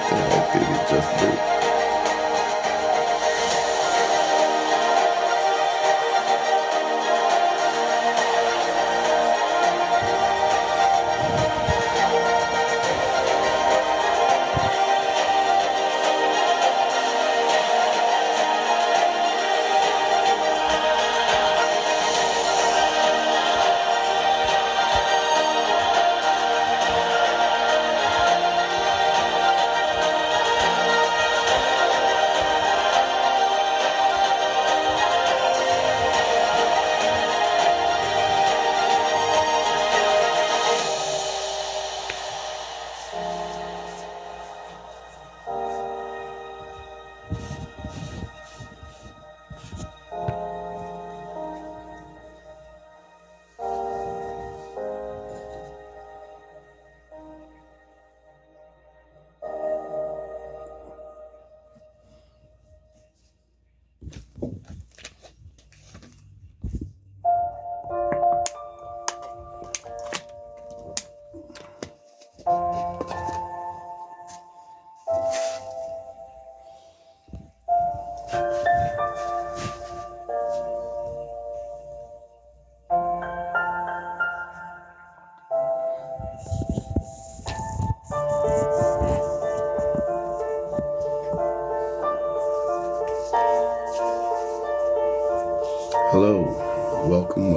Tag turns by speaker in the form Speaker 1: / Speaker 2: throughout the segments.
Speaker 1: The heck did it just do? Hello, welcome.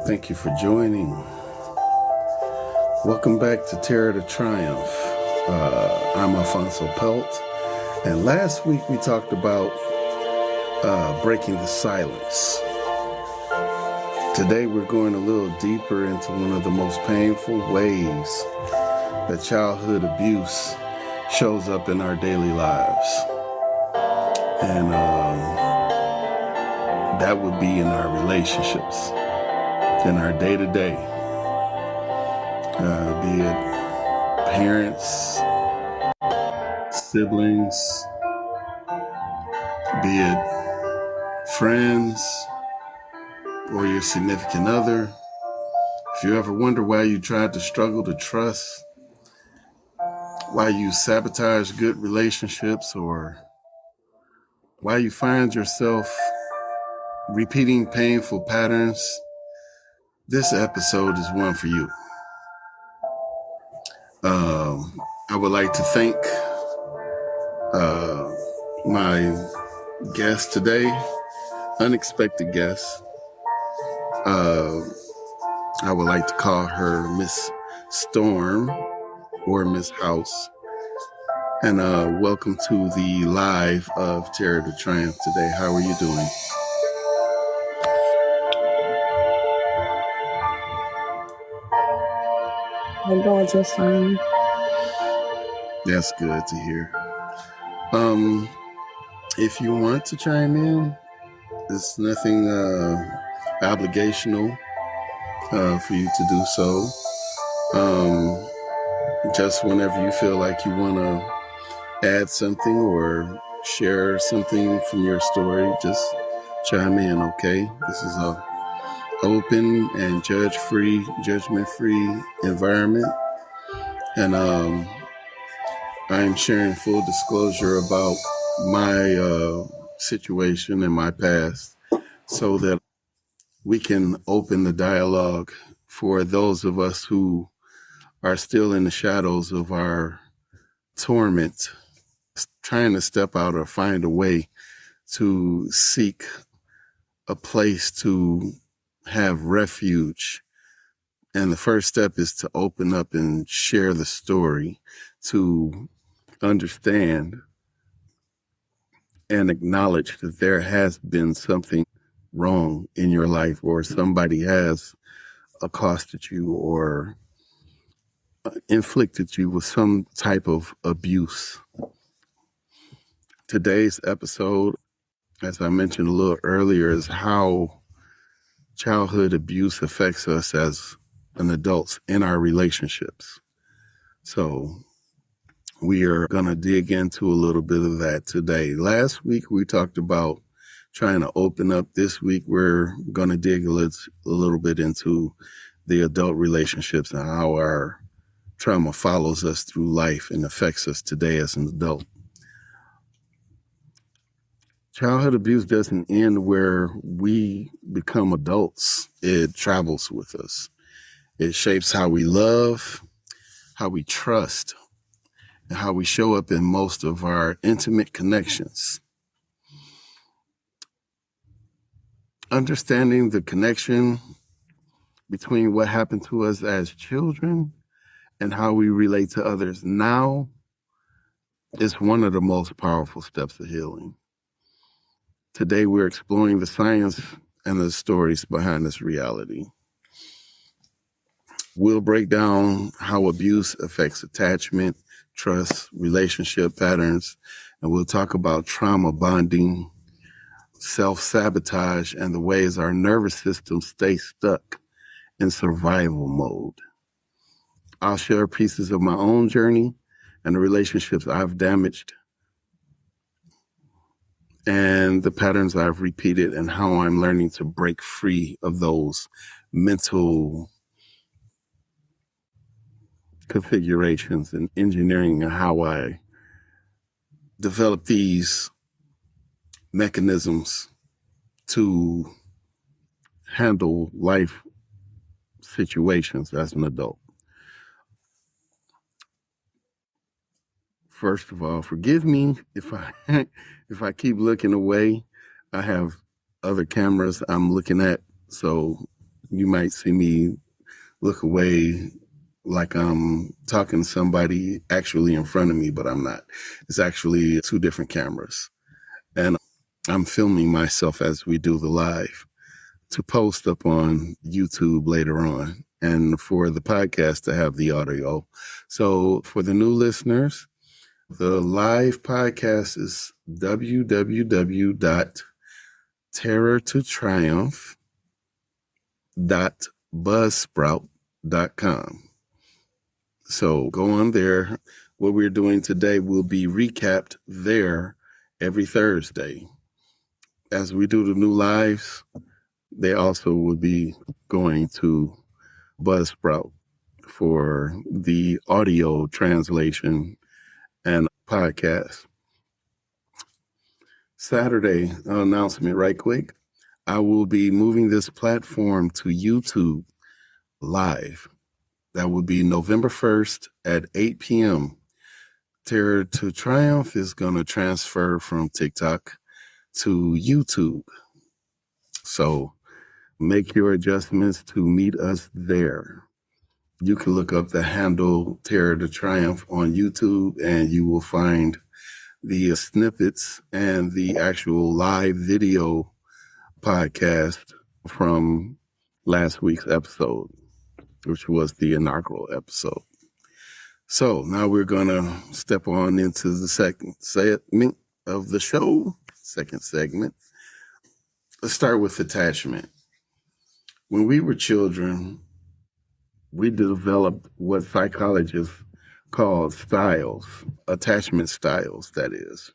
Speaker 1: Thank you for joining. Welcome back to Terror to Triumph. I'm Alphonso Pelt, and last week we talked about breaking the silence. Today we're going a little deeper into one of the most painful ways that childhood abuse shows up in our daily lives. And that would be in our relationships, in our day-to-day, be it parents, siblings, be it friends, or your significant other. If you ever wonder why you tried to struggle to trust, why you sabotage good relationships, or why you find yourself repeating painful patterns, this episode is one for you. I would like to thank my guest today, unexpected guest. I would like to call her Miss Storm or Miss House. And welcome to the live of Terror to Triumph today. How are you doing?
Speaker 2: I'm doing just fine.
Speaker 1: That's good to hear. If you want to chime in, it's nothing obligational for you to do so. Just whenever you feel like you want to add something or share something from your story, just chime in, okay? This is a open and judgment-free environment. And I'm sharing full disclosure about my situation and my past so that we can open the dialogue for those of us who are still in the shadows of our torment, trying to step out or find a way to seek a place to have refuge. And the first step is to open up and share the story, to understand and acknowledge that there has been something wrong in your life, or somebody has accosted you or inflicted you with some type of abuse. Today's episode, as I mentioned a little earlier, is how childhood abuse affects us as an adults in our relationships. So we are going to dig into a little bit of that today. Last week, we talked about trying to open up. This week, we're going to dig a little bit into the adult relationships and how our trauma follows us through life and affects us today as an adult. Childhood abuse doesn't end where we become adults. It travels with us. It shapes how we love, how we trust, and how we show up in most of our intimate connections. Understanding the connection between what happened to us as children and how we relate to others now is one of the most powerful steps of healing. Today, we're exploring the science and the stories behind this reality. We'll break down how abuse affects attachment, trust, relationship patterns, and we'll talk about trauma bonding, self-sabotage, and the ways our nervous system stays stuck in survival mode. I'll share pieces of my own journey and the relationships I've damaged and the patterns I've repeated and how I'm learning to break free of those mental configurations and engineering and how I develop these mechanisms to handle life situations as an adult. First of all, forgive me if I keep looking away. I have other cameras I'm looking at, so you might see me look away like I'm talking to somebody actually in front of me, but I'm not. It's actually two different cameras. And I'm filming myself as we do the live to post up on YouTube later on and for the podcast to have the audio. So for the new listeners, the live podcast is www.terrortotriumph.buzzsprout.com. So go on there. What we're doing today will be recapped there every Thursday. As we do the new lives, they also will be going to Buzzsprout for the audio translation and podcast. Saturday, announcement right quick. I will be moving this platform to YouTube live. That will be November 1st at 8 p.m. Terror to Triumph is going to transfer from TikTok to YouTube. So make your adjustments to meet us there. You can look up the handle Terror to Triumph on YouTube and you will find the snippets and the actual live video podcast from last week's episode, which was the inaugural episode. So now we're going to step on into the second segment of the show. Second segment. Let's start with attachment. When we were children, we developed what psychologists call styles, attachment styles, that is,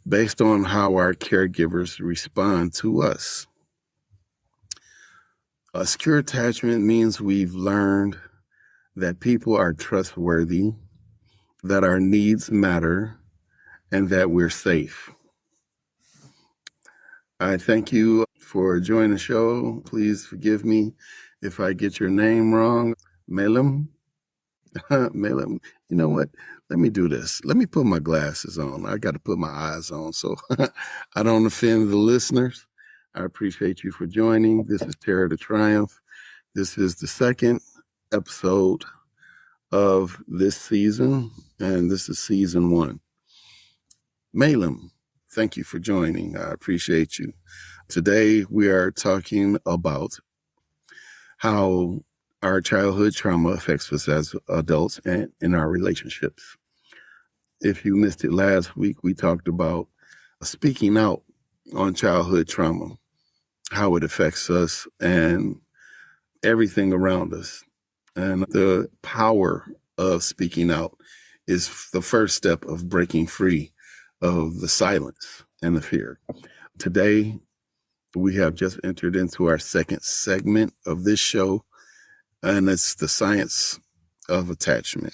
Speaker 1: based on how our caregivers respond to us. A secure attachment means we've learned that people are trustworthy, that our needs matter, and that we're safe. I thank you for joining the show. Please forgive me if I get your name wrong. Melem. Melem. You know what? Let me do this. Let me put my glasses on. I got to put my eyes on so I don't offend the listeners. I appreciate you for joining. This is Terror to Triumph. This is the second episode of this season, and this is season 1. Malem, thank you for joining. I appreciate you. Today, we are talking about how our childhood trauma affects us as adults and in our relationships. If you missed it last week, we talked about speaking out on childhood trauma, how it affects us and everything around us. And the power of speaking out is the first step of breaking free of the silence and the fear. Today, we have just entered into our second segment of this show, and it's the science of attachment.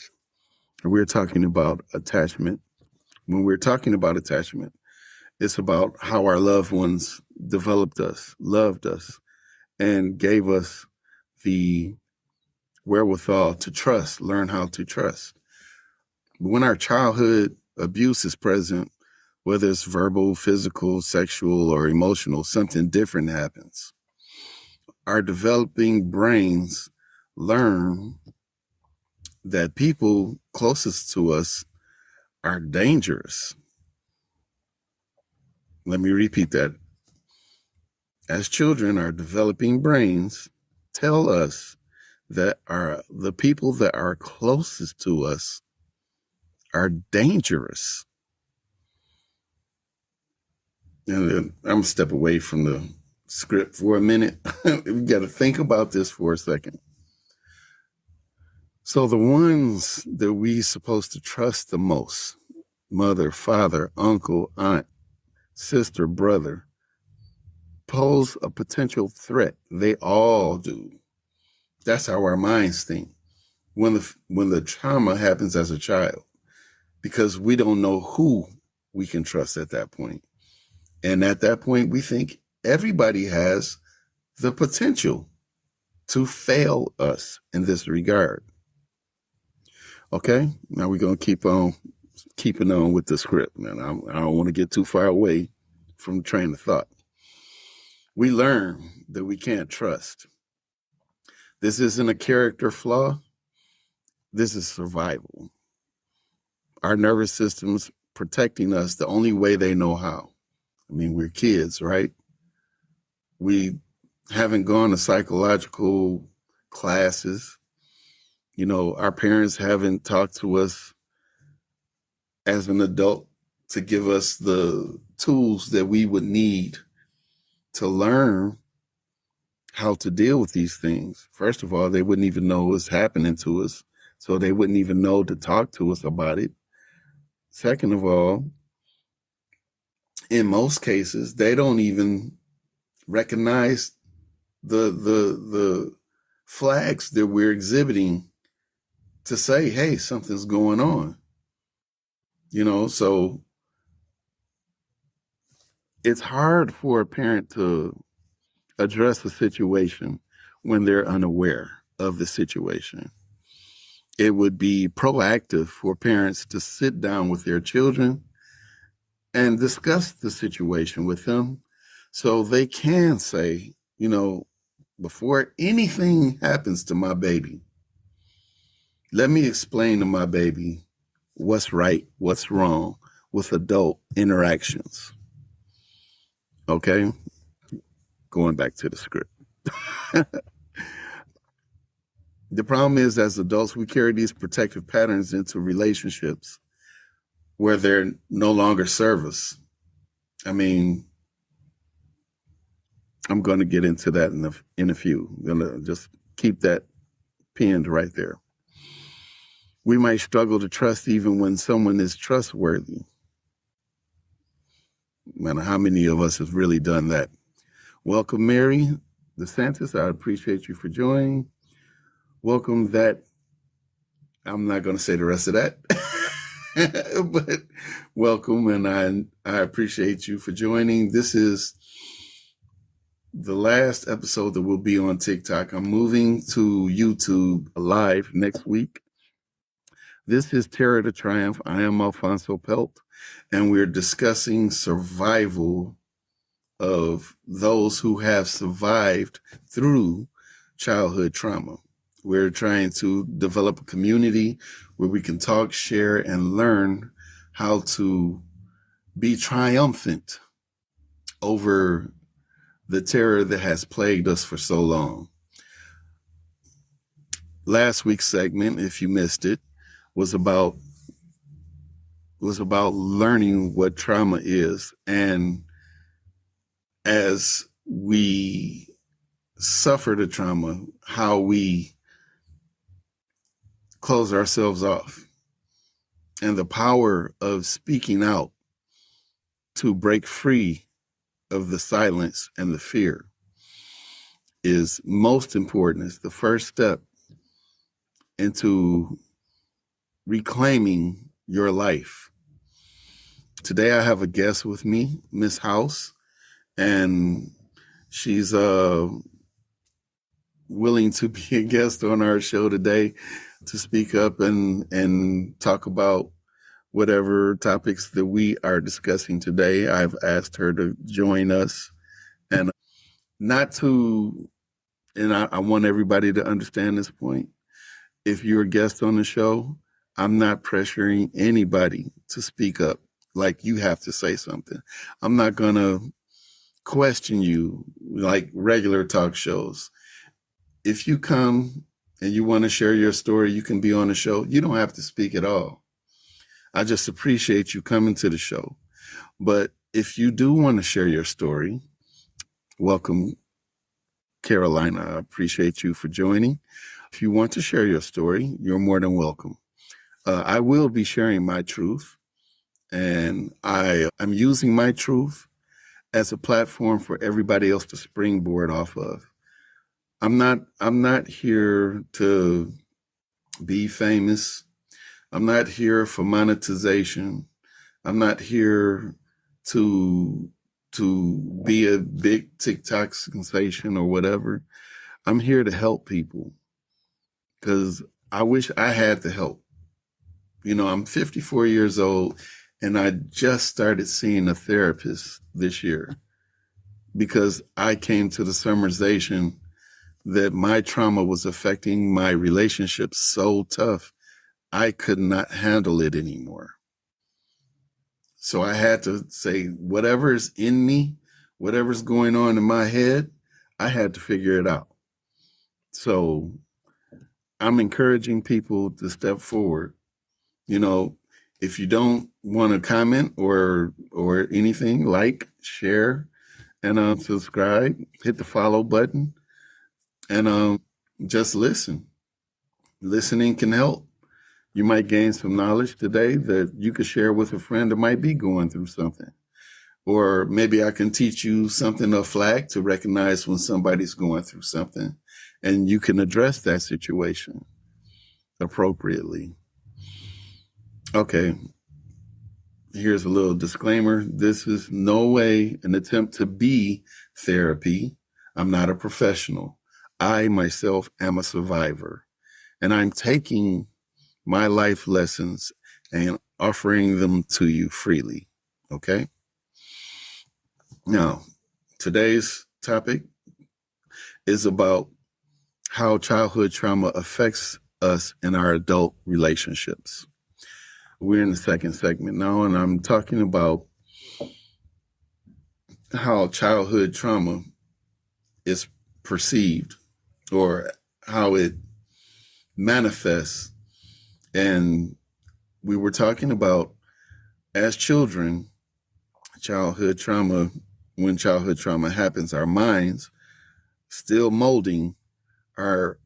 Speaker 1: We're talking about attachment. When we're talking about attachment, it's about how our loved ones developed us, loved us, and gave us the wherewithal to trust, learn how to trust. When our childhood abuse is present, whether it's verbal, physical, sexual, or emotional, something different happens. Our developing brains learn that people closest to us are dangerous. Let me repeat that. As children, our developing brains tell us that the people that are closest to us are dangerous. And I'm going to step away from the script for a minute. We got to think about this for a second. So the ones that we supposed to trust the most, mother, father, uncle, aunt, sister, brother, pose a potential threat. They all do. That's how our minds think when the trauma happens as a child, because we don't know who we can trust at that point. And at that point, we think everybody has the potential to fail us in this regard. Okay, now we're going to keep on keeping on with the script, man. I don't want to get too far away from the train of thought. We learn that we can't trust. This isn't a character flaw. This is survival. Our nervous system's protecting us the only way they know how. I mean, we're kids, right? We haven't gone to psychological classes. You know, our parents haven't talked to us as an adult to give us the tools that we would need to learn how to deal with these things. First of all, they wouldn't even know what's happening to us, so they wouldn't even know to talk to us about it. Second of all, in most cases, they don't even recognize the flags that we're exhibiting to say, hey, something's going on. You know, so it's hard for a parent to address a situation when they're unaware of the situation. It would be proactive for parents to sit down with their children and discuss the situation with them so they can say, you know, before anything happens to my baby, let me explain to my baby what's right, what's wrong with adult interactions. Okay? Going back to the script. The problem is, as adults, we carry these protective patterns into relationships where they're no longer serve us. I mean, I'm going to get into that in a few. I'm going to just keep that pinned right there. We might struggle to trust even when someone is trustworthy. No matter how many of us have really done that. Welcome, Mary DeSantis. I appreciate you for joining. Welcome that. I'm not going to say the rest of that, but welcome, and I appreciate you for joining. This is the last episode that will be on TikTok. I'm moving to YouTube live next week. This is Terror to Triumph. I am Alphonso Pelt, and we're discussing survival of those who have survived through childhood trauma. We're trying to develop a community where we can talk, share, and learn how to be triumphant over the terror that has plagued us for so long. Last week's segment, if you missed it, was about learning what trauma is. And as we suffer the trauma, how we close ourselves off, and the power of speaking out to break free of the silence and the fear is most important. It's the first step into reclaiming your life. Today I have a guest with me, Miss House, and she's willing to be a guest on our show today to speak up and talk about whatever topics that we are discussing today. I've asked her to join us, and not to, and I want everybody to understand this point. If you're a guest on the show, I'm not pressuring anybody to speak up like you have to say something. I'm not going to question you like regular talk shows. If you come and you want to share your story, you can be on the show. You don't have to speak at all. I just appreciate you coming to the show. But if you do want to share your story, welcome, Carolina. I appreciate you for joining. If you want to share your story, you're more than welcome. I will be sharing my truth, and I'm using my truth as a platform for everybody else to springboard off of. I'm not here to be famous. I'm not here for monetization. I'm not here to be a big TikTok sensation or whatever. I'm here to help people because I wish I had the help. I'm 54 years old and I just started seeing a therapist this year because I came to the summarization that my trauma was affecting my relationships so tough, I could not handle it anymore. So I had to say, whatever's in me, whatever's going on in my head, I had to figure it out. So I'm encouraging people to step forward. If you don't want to comment or anything, like, share, and subscribe, hit the follow button, and just listen. Listening can help. You might gain some knowledge today that you could share with a friend that might be going through something. Or maybe I can teach you something, a flag to recognize when somebody's going through something, and you can address that situation appropriately. Okay, here's a little disclaimer. This is no way an attempt to be therapy. I'm not a professional. I myself am a survivor, and I'm taking my life lessons and offering them to you freely. Okay? Now, today's topic is about how childhood trauma affects us in our adult relationships. We're in the second segment now, and I'm talking about how childhood trauma is perceived or how it manifests. And we were talking about, as children, childhood trauma, when childhood trauma happens, our minds, still molding, are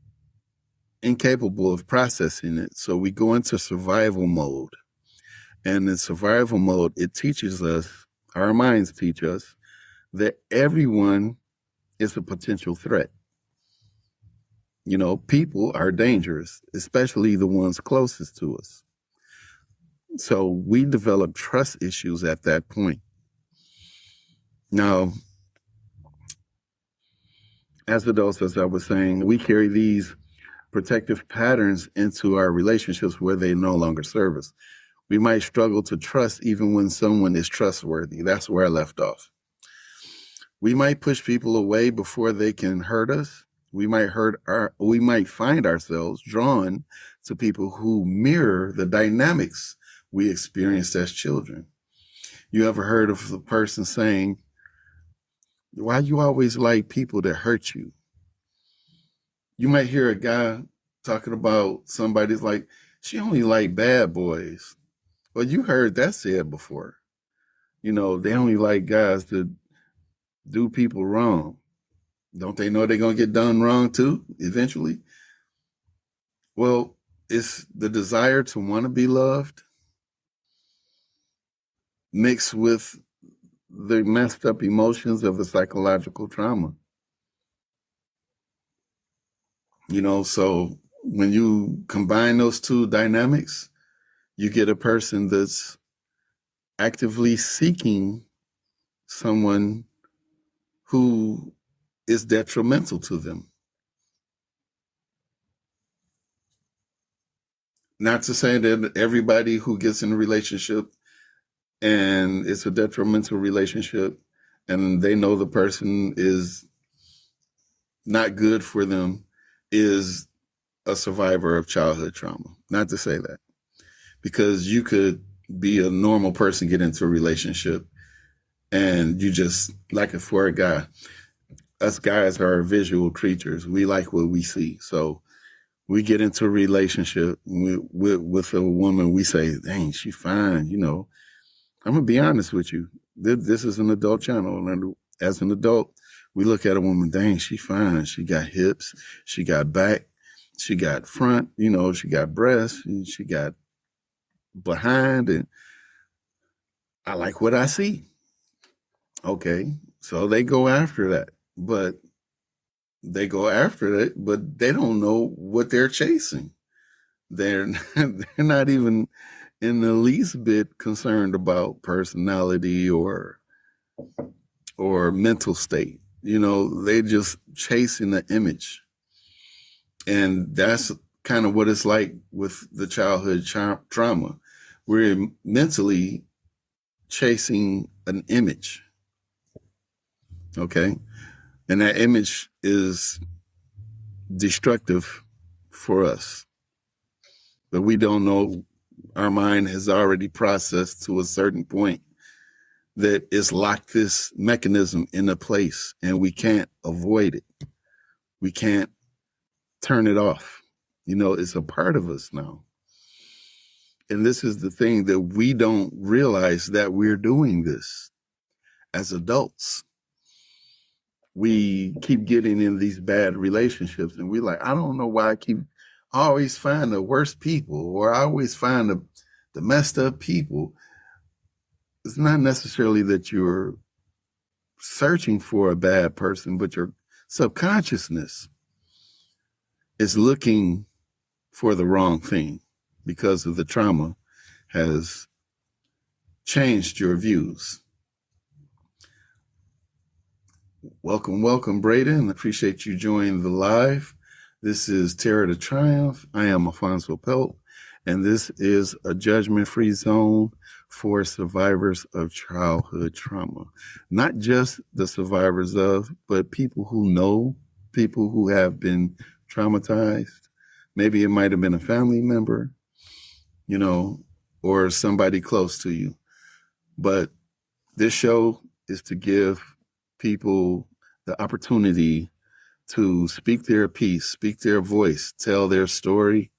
Speaker 1: incapable of processing it. So we go into survival mode. And in survival mode, it teaches us, our minds teach us, that everyone is a potential threat. People are dangerous, especially the ones closest to us. So we develop trust issues at that point. Now, as adults, as I was saying, we carry these protective patterns into our relationships where they no longer serve us. We might struggle to trust even when someone is trustworthy. That's where I left off. We might push people away before they can hurt us. We might find ourselves drawn to people who mirror the dynamics we experienced as children. You ever heard of the person saying, "Why you always like people that hurt you?" You might hear a guy talking about somebody's like, "She only like bad boys." Well, you heard that said before. They only like guys that do people wrong. Don't they know they're going to get done wrong too, eventually? Well, it's the desire to want to be loved mixed with the messed up emotions of a psychological trauma. So when you combine those two dynamics, you get a person that's actively seeking someone who is detrimental to them. Not to say that everybody who gets in a relationship and it's a detrimental relationship and they know the person is not good for them is a survivor of childhood trauma. Not to say that, because you could be a normal person, get into a relationship, and you just, like for a guy, us guys are visual creatures. We like what we see. So we get into a relationship with a woman. We say, dang, she's fine. I'm going to be honest with you. This is an adult channel. And as an adult, we look at a woman, dang, she fine. She got hips. She got back. She got front. She got breasts. And she got behind. And I like what I see. Okay. So they go after that. But they don't know what they're chasing. They're not even in the least bit concerned about personality or mental state. They just chasing the image. And that's kind of what it's like with the childhood trauma. We're mentally chasing an image. Okay. And that image is destructive for us. But we don't know, our mind has already processed to a certain point that it's locked this mechanism in a place and we can't avoid it. We can't turn it off. It's a part of us now. And this is the thing, that we don't realize that we're doing this as adults. We keep getting in these bad relationships and we're like, I don't know why I always find the worst people, or I always find the messed up people. It's not necessarily that you're searching for a bad person, but your subconsciousness is looking for the wrong thing because of the trauma has changed your views. Welcome, Braden. Appreciate you joining the live. This is Terror to Triumph. I am Alphonso Pelt, and this is a judgment-free zone for survivors of childhood trauma. Not just the survivors of, but people who know people who have been traumatized. Maybe it might have been a family member, or somebody close to you. But this show is to give people the opportunity to speak their piece, speak their voice, tell their story,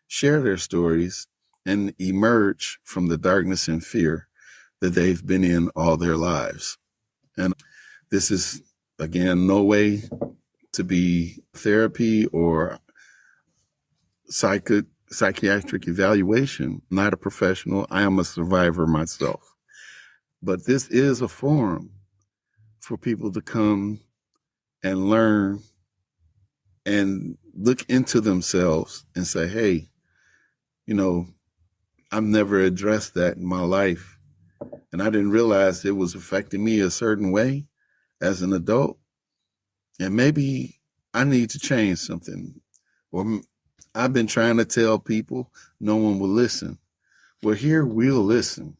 Speaker 1: share their stories, and emerge from the darkness and fear that they've been in all their lives. And this is, again, no way to be therapy or psychiatric evaluation. Not a professional. I am a survivor myself. But this is a forum for people to come and learn and look into themselves and say, hey, I've never addressed that in my life. And I didn't realize it was affecting me a certain way as an adult. And maybe I need to change something. Or I've been trying to tell people, no one will listen. Well, here we'll listen.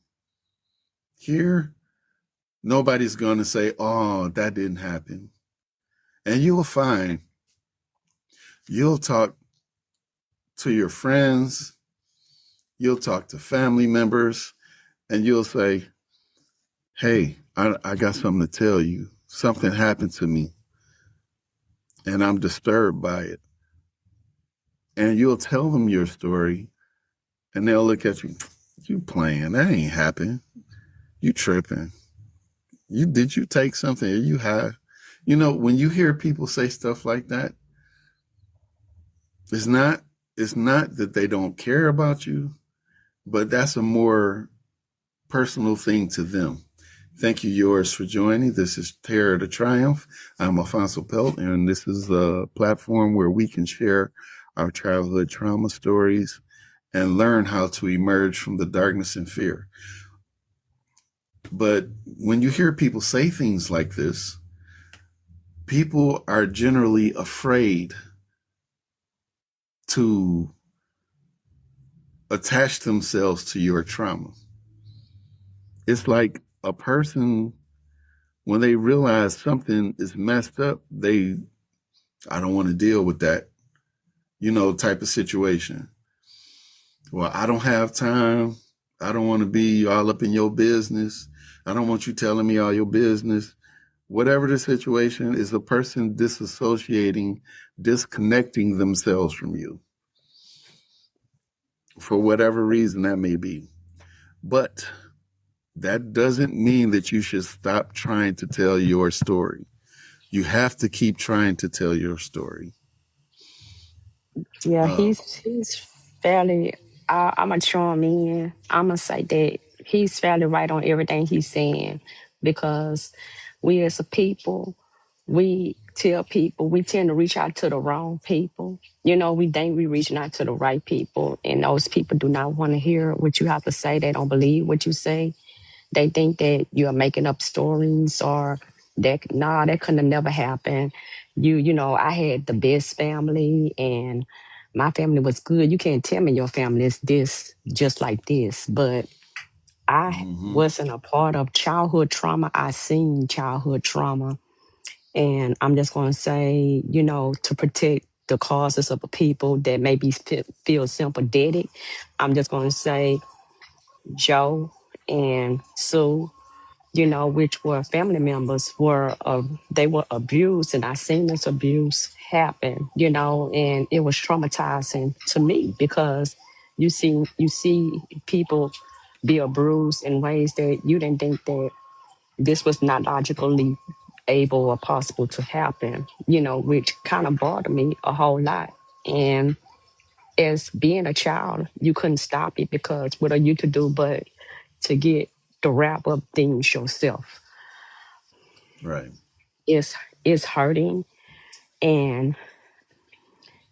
Speaker 1: Here, nobody's going to say, oh, that didn't happen. And you'll find, you'll talk to your friends, you'll talk to family members, and you'll say, hey, I got something to tell you. Something happened to me, and I'm disturbed by it. And you'll tell them your story, and they'll look at you, you playing, that ain't happened. You tripping. Did you take something? Are you high? When you hear people say stuff like that, it's not that they don't care about you, but that's a more personal thing to them. Thank you, yours, for joining. This is Terror to Triumph. I'm Alphonso Pelt, and this is a platform where we can share our childhood trauma stories and learn how to emerge from the darkness and fear. But when you hear people say things like this, people are generally afraid to attach themselves to your trauma. It's like a person, when they realize something is messed up, I don't want to deal with that, type of situation. Well, I don't have time. I don't want to be all up in your business. I don't want you telling me all your business. Whatever the situation is, a person disassociating, disconnecting themselves from you for whatever reason that may be. But that doesn't mean that you should stop trying to tell your story. You have to keep trying to tell your story.
Speaker 2: Yeah,
Speaker 1: Uh,
Speaker 2: he's fairly. I'm a charm in. I'm gonna say that he's fairly right on everything he's saying, because we as a people, we tell people we tend to reach out to the wrong people. We think we reaching out to the right people, and those people do not want to hear what you have to say. They don't believe what you say. They think that you're making up stories, or that nah, that couldn't have never happened. I had the best family, and my family was good. You can't tell me your family is this just like this. But I
Speaker 1: mm-hmm,
Speaker 2: wasn't a part of childhood trauma. I seen childhood trauma. And I'm just gonna say, to protect the causes of the people that maybe feel sympathetic, I'm just gonna say Joe and Sue, which were family members, they were abused, and I seen this abuse happen, and it was traumatizing to me, because you see people be abused in ways that you didn't think that this was not logically able or possible to happen, which kind of bothered me a whole lot. And as being a child, you couldn't stop it, because what are you to do but to get to wrap up things yourself?
Speaker 1: right.
Speaker 2: It's hurting, and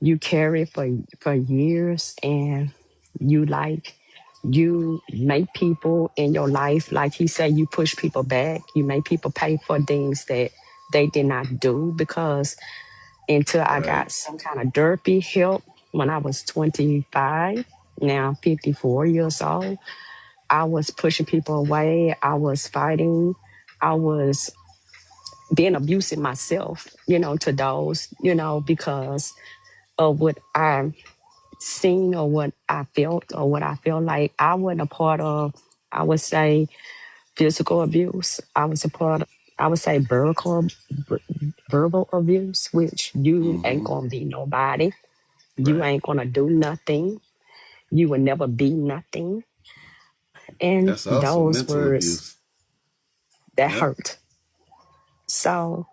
Speaker 2: you carry it for years, and you make people in your life, like he said, you push people back, you make people pay for things that they did not do, because until I
Speaker 1: Right.
Speaker 2: got some kind of derpy help when I was 25, now 54 years old, I was pushing people away. I was fighting. I was being abusive myself, to those, because of what I seen, or what I felt, or what I felt like. I wasn't a part of, I would say, physical abuse. I was a part of, I would say, verbal abuse, which you ain't
Speaker 1: Mm-hmm.
Speaker 2: gonna be nobody. You
Speaker 1: Right.
Speaker 2: ain't gonna do nothing. You will never be nothing. And
Speaker 1: That's also
Speaker 2: those
Speaker 1: mental
Speaker 2: words
Speaker 1: abuse.
Speaker 2: that
Speaker 1: Yep.
Speaker 2: hurt. So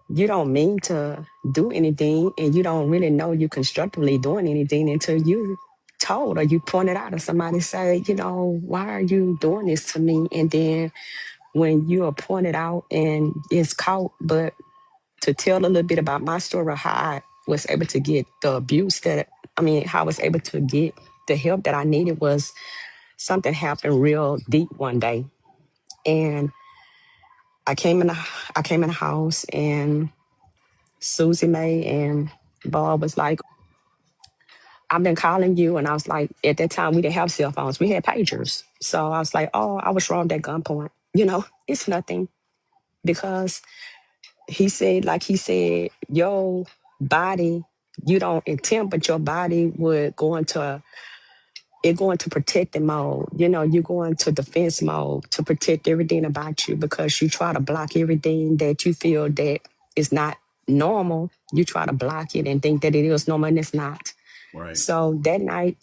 Speaker 2: you don't mean to do anything, and you don't really know you constructively doing anything until you told, or you pointed out, or somebody say, why are you doing this to me? And then when you are pointed out and it's caught. But to tell a little bit about my story, how I was able to get the abuse how I was able to get the help that I needed, was something happened real deep one day. And I came in the I came in the house, and Susie Mae and Bob was like, I've been calling you. And I was like, at that time, we didn't have cell phones. We had pagers. So I was like, oh, I was robbed at gunpoint. It's nothing. Because he said, your body, you don't intend, but your body would go into protective mode. You go into defense mode to protect everything about you, because you try to block everything that you feel that is not normal. You try to block it and think that it is normal, and it's not.
Speaker 1: Right.
Speaker 2: So that night,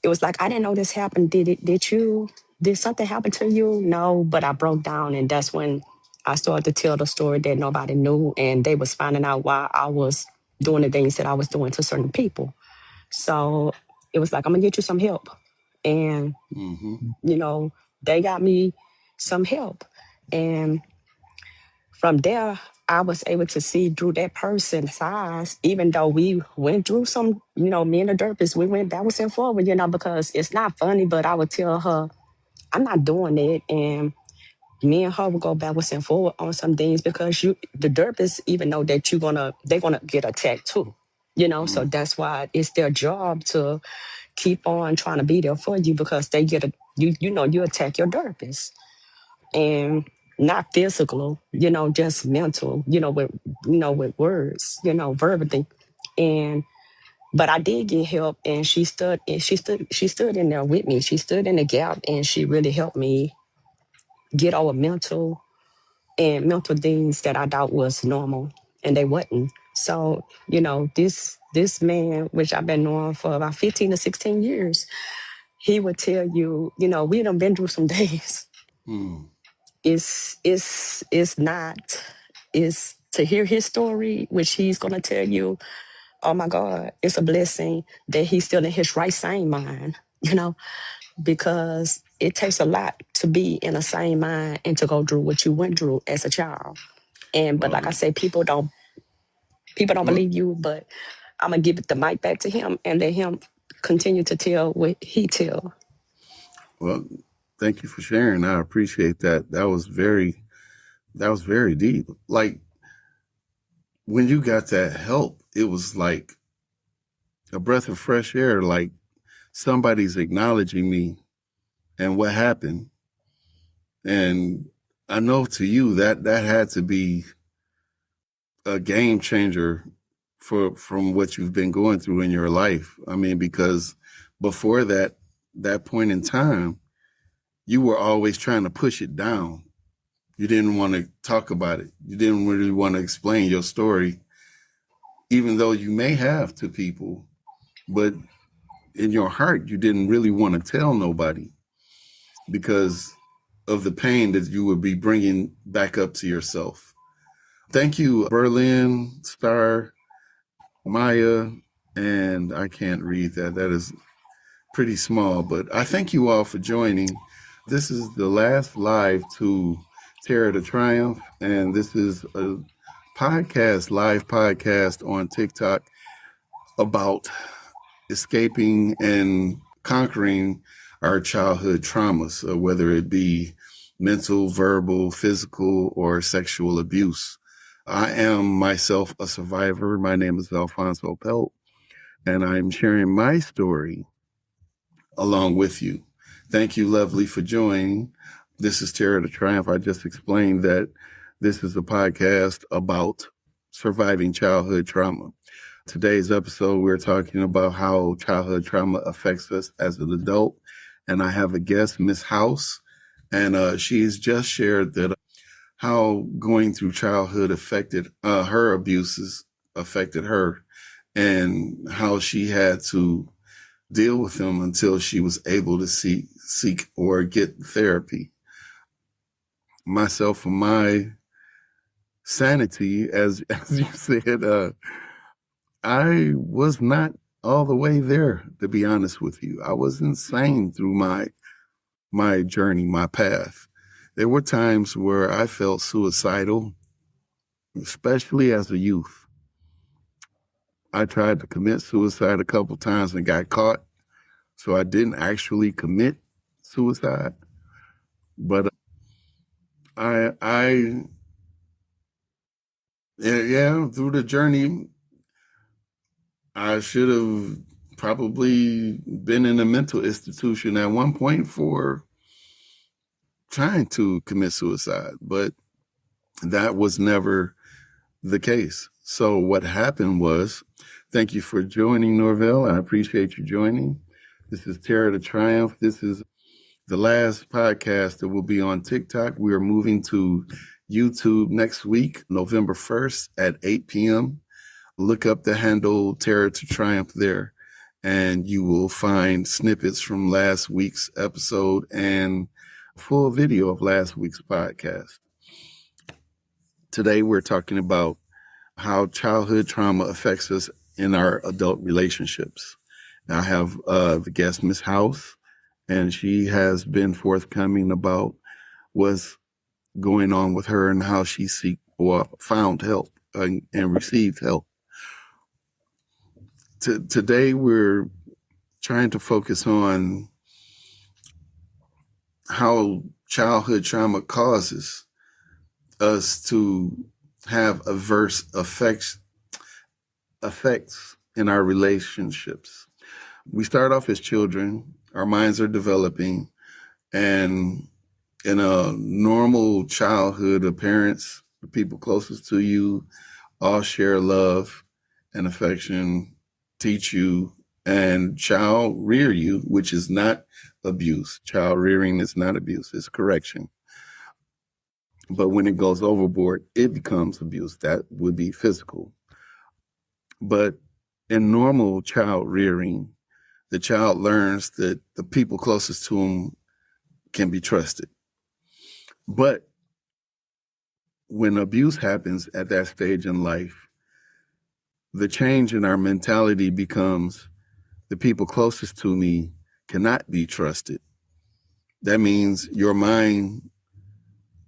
Speaker 2: it was like, I didn't know this happened. Did something happen to you? No, but I broke down, and that's when I started to tell the story that nobody knew, and they was finding out why I was doing the things that I was doing to certain people. So it was like, I'm gonna get you some help. And,
Speaker 1: Mm-hmm.
Speaker 2: they got me some help. And from there, I was able to see through that person's eyes, even though we went through some, me and the therapist, we went backwards and forward, because it's not funny, but I would tell her, I'm not doing it. And me and her would go backwards and forward on some things because the therapist, even know that they're gonna get attacked too. So that's why it's their job to keep on trying to be there for you because they get you attack your therapist and not physical, just mental, with words, verbally. And but I did get help and she stood in there with me. She stood in the gap and she really helped me get over mental things that I thought was normal and they wasn't. So, this man, which I've been knowing for about 15 to 16 years, he would tell you, we done been through some days.
Speaker 1: Mm.
Speaker 2: It's not, it's to hear his story, which he's gonna tell you, oh my God, it's a blessing that he's still in his right sane mind, because it takes a lot to be in a sane mind and to go through what you went through as a child. But like I
Speaker 1: Well,
Speaker 2: say, people don't
Speaker 1: well,
Speaker 2: believe you, but I'm gonna give the mic back to him and let him continue to tell what he tell.
Speaker 1: well, thank you for sharing. I appreciate that. That was very deep. Like when you got that help, it was like a breath of fresh air. Like somebody's acknowledging me and what happened. And I know to you that had to be a game changer from what you've been going through in your life. I mean, because before that point in time, you were always trying to push it down. You didn't want to talk about it. You didn't really want to explain your story, even though you may have to people, but in your heart, you didn't really want to tell nobody because of the pain that you would be bringing back up to yourself. Thank you, Berlin, Star, Maya, and I can't read that. That is pretty small, but I thank you all for joining. This is the last live to Terror to Triumph, and this is a live podcast on TikTok about escaping and conquering our childhood traumas, whether it be mental, verbal, physical, or sexual abuse. I am myself a survivor. My name is Alphonso Pelt, and I'm sharing my story along with you. Thank you, Lovely, for joining. This is Terror to Triumph. I just explained that this is a podcast about surviving childhood trauma. Today's episode, we're talking about how childhood trauma affects us as an adult. And I have a guest, Miss House, and she's just shared that how going through childhood affected her abuses affected her and how she had to deal with them until she was able to seek or get therapy. Myself, for my sanity, as you said, I was not all the way there, to be honest with you. I was insane through my journey, my path. There were times where I felt suicidal, especially as a youth. I tried to commit suicide a couple times and got caught, so I didn't actually commit suicide. But I yeah, through the journey, I should have probably been in a mental institution at one point for trying to commit suicide, but that was never the case. So what happened was, thank you for joining, Norvell. I appreciate you joining. This is Terror to Triumph. This is the last podcast that will be on TikTok. We are moving to YouTube next week, November 1st at 8 p.m. Look up the handle Terror to Triumph there, and you will find snippets from last week's episode and full video of last week's podcast. Today, we're talking about how childhood trauma affects us in our adult relationships. I have the guest, Miss House, and she has been forthcoming about going on with her and how she found help and received help. Today, we're trying to focus on how childhood trauma causes us to have adverse effects in our relationships. We start off as children, our minds are developing, and in a normal childhood, the parents, the people closest to you, all share love and affection, teach you, and child rear you, which is not abuse. Child rearing is not abuse, it's correction. But when it goes overboard, it becomes abuse. That would be physical. But in normal child rearing, the child learns that the people closest to him can be trusted. But when abuse happens at that stage in life, the change in our mentality becomes the people closest to me cannot be trusted. That means your mind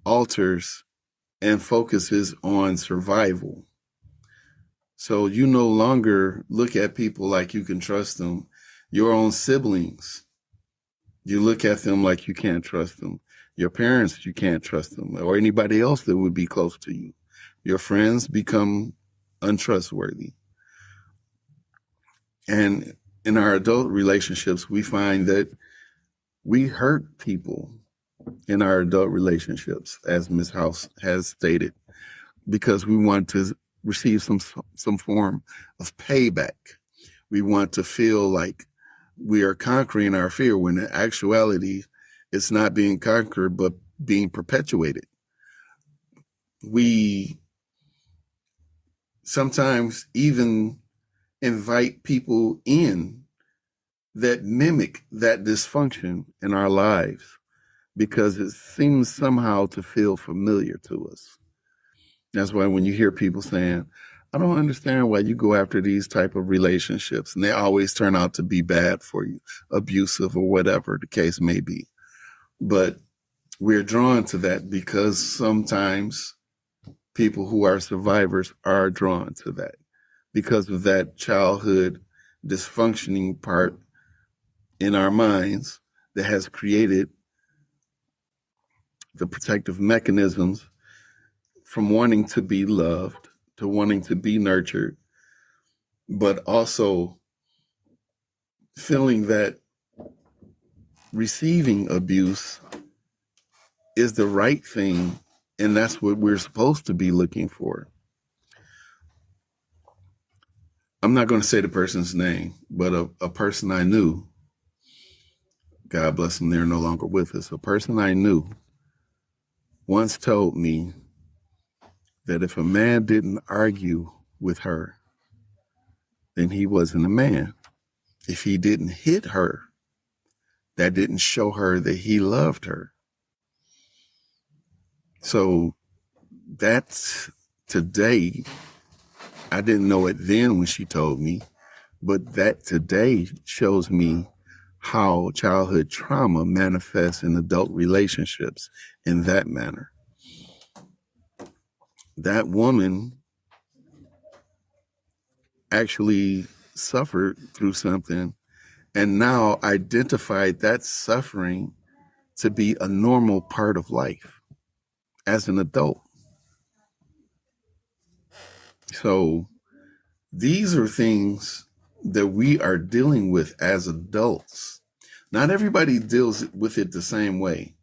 Speaker 1: alters and focuses on survival. So you no longer look at people like you can trust them. Your own siblings, you look at them like you can't trust them. Your parents, you can't trust them, or anybody else that would be close to you. Your friends become untrustworthy. And in our adult relationships, we find that we hurt people in our adult relationships, as Ms. House has stated, because we want to receive some form of payback. We want to feel like we are conquering our fear, when in actuality, it's not being conquered, but being perpetuated. We sometimes even invite people in that mimic that dysfunction in our lives because it seems somehow to feel familiar to us. That's why when you hear people saying, I don't understand why you go after these type of relationships, and they always turn out to be bad for you, abusive or whatever the case may be. But we're drawn to that because sometimes people who are survivors are drawn to that because of that childhood dysfunctioning part in our minds that has created the protective mechanisms from wanting to be loved to wanting to be nurtured, but also feeling that receiving abuse is the right thing, and that's what we're supposed to be looking for. I'm not going to say the person's name, but a person I knew, God bless them, they're no longer with us. A person I knew once told me that if a man didn't argue with her, then he wasn't a man. If he didn't hit her, that didn't show her that he loved her. So that's today. I didn't know it then when she told me, but that today shows me how childhood trauma manifests in adult relationships in that manner. That woman actually suffered through something and now identified that suffering to be a normal part of life as an adult. So these are things that we are dealing with as adults. Not everybody deals with it the same way.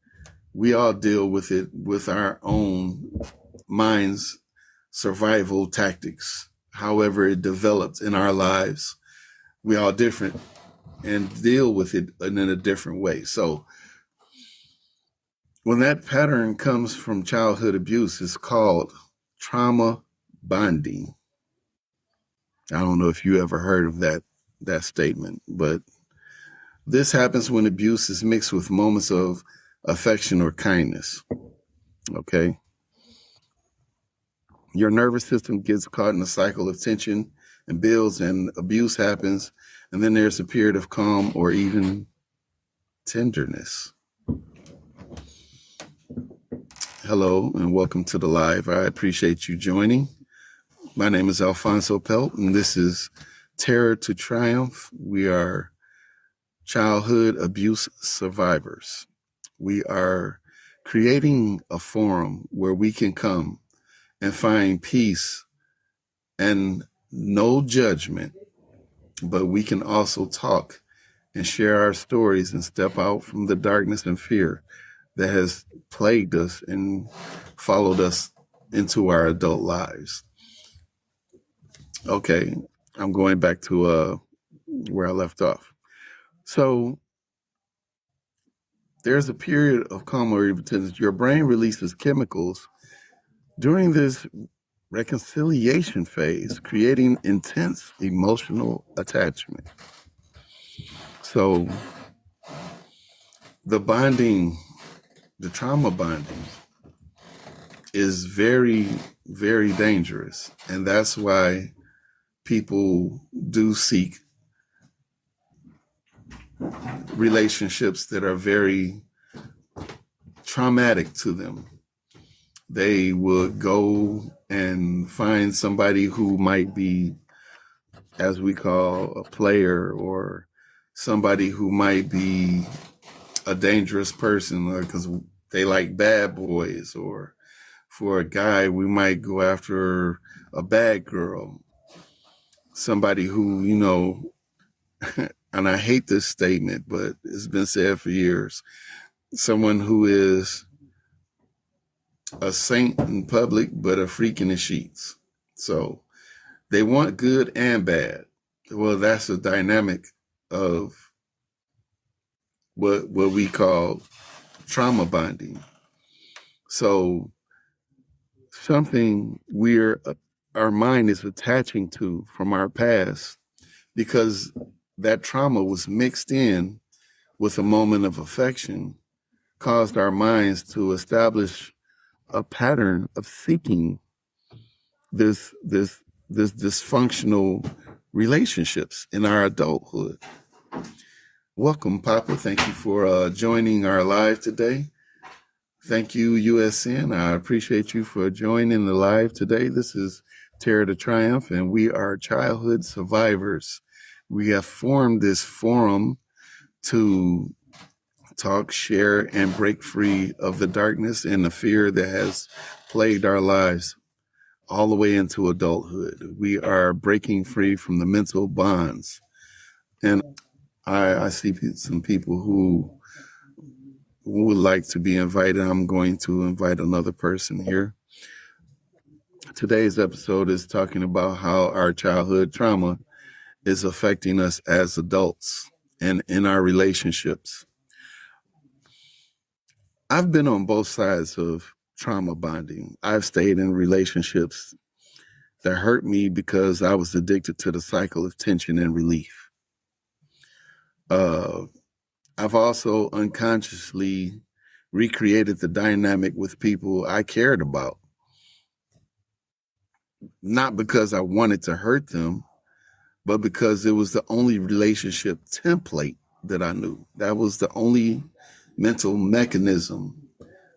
Speaker 1: We all deal with it with our own minds, survival tactics, however it develops in our lives. We all different and deal with it in a different way. So when that pattern comes from childhood abuse, it's called trauma bonding. I don't know if you ever heard of that statement, but this happens when abuse is mixed with moments of affection or kindness. Okay. Your nervous system gets caught in a cycle of tension and builds, and abuse happens. And then there's a period of calm or even tenderness. Hello and welcome to the live. I appreciate you joining. My name is Alphonso Pelt, and this is Terror to Triumph. We are childhood abuse survivors. We are creating a forum where we can come and find peace and no judgment, but we can also talk and share our stories and step out from the darkness and fear that has plagued us and followed us into our adult lives. Okay, I'm going back to where I left off. So there's a period of calm where your brain releases chemicals during this reconciliation phase, creating intense emotional attachment. So the bonding, the trauma bonding is very, very dangerous. And that's why people do seek relationships that are very traumatic to them. They would go and find somebody who might be, as we call, a player, or somebody who might be a dangerous person because they like bad boys, or for a guy, we might go after a bad girl, somebody who, and I hate this statement, but it's been said for years, someone who is a saint in public, but a freak in the sheets. So they want good and bad. Well, that's a dynamic of what we call trauma bonding. So something our mind is attaching to from our past, because that trauma was mixed in with a moment of affection, caused our minds to establish a pattern of seeking this dysfunctional relationships in our adulthood. Welcome, Papa. Thank you for joining our live today. Thank you, USN. I appreciate you for joining the live today. This is Terror to Triumph, and we are childhood survivors. We have formed this forum to talk, share, and break free of the darkness and the fear that has plagued our lives all the way into adulthood. We are breaking free from the mental bonds. And I see some people who would like to be invited. I'm going to invite another person here. Today's episode is talking about how our childhood trauma is affecting us as adults and in our relationships. I've been on both sides of trauma bonding. I've stayed in relationships that hurt me because I was addicted to the cycle of tension and relief. I've also unconsciously recreated the dynamic with people I cared about. Not because I wanted to hurt them, but because it was the only relationship template that I knew. That was the only mental mechanism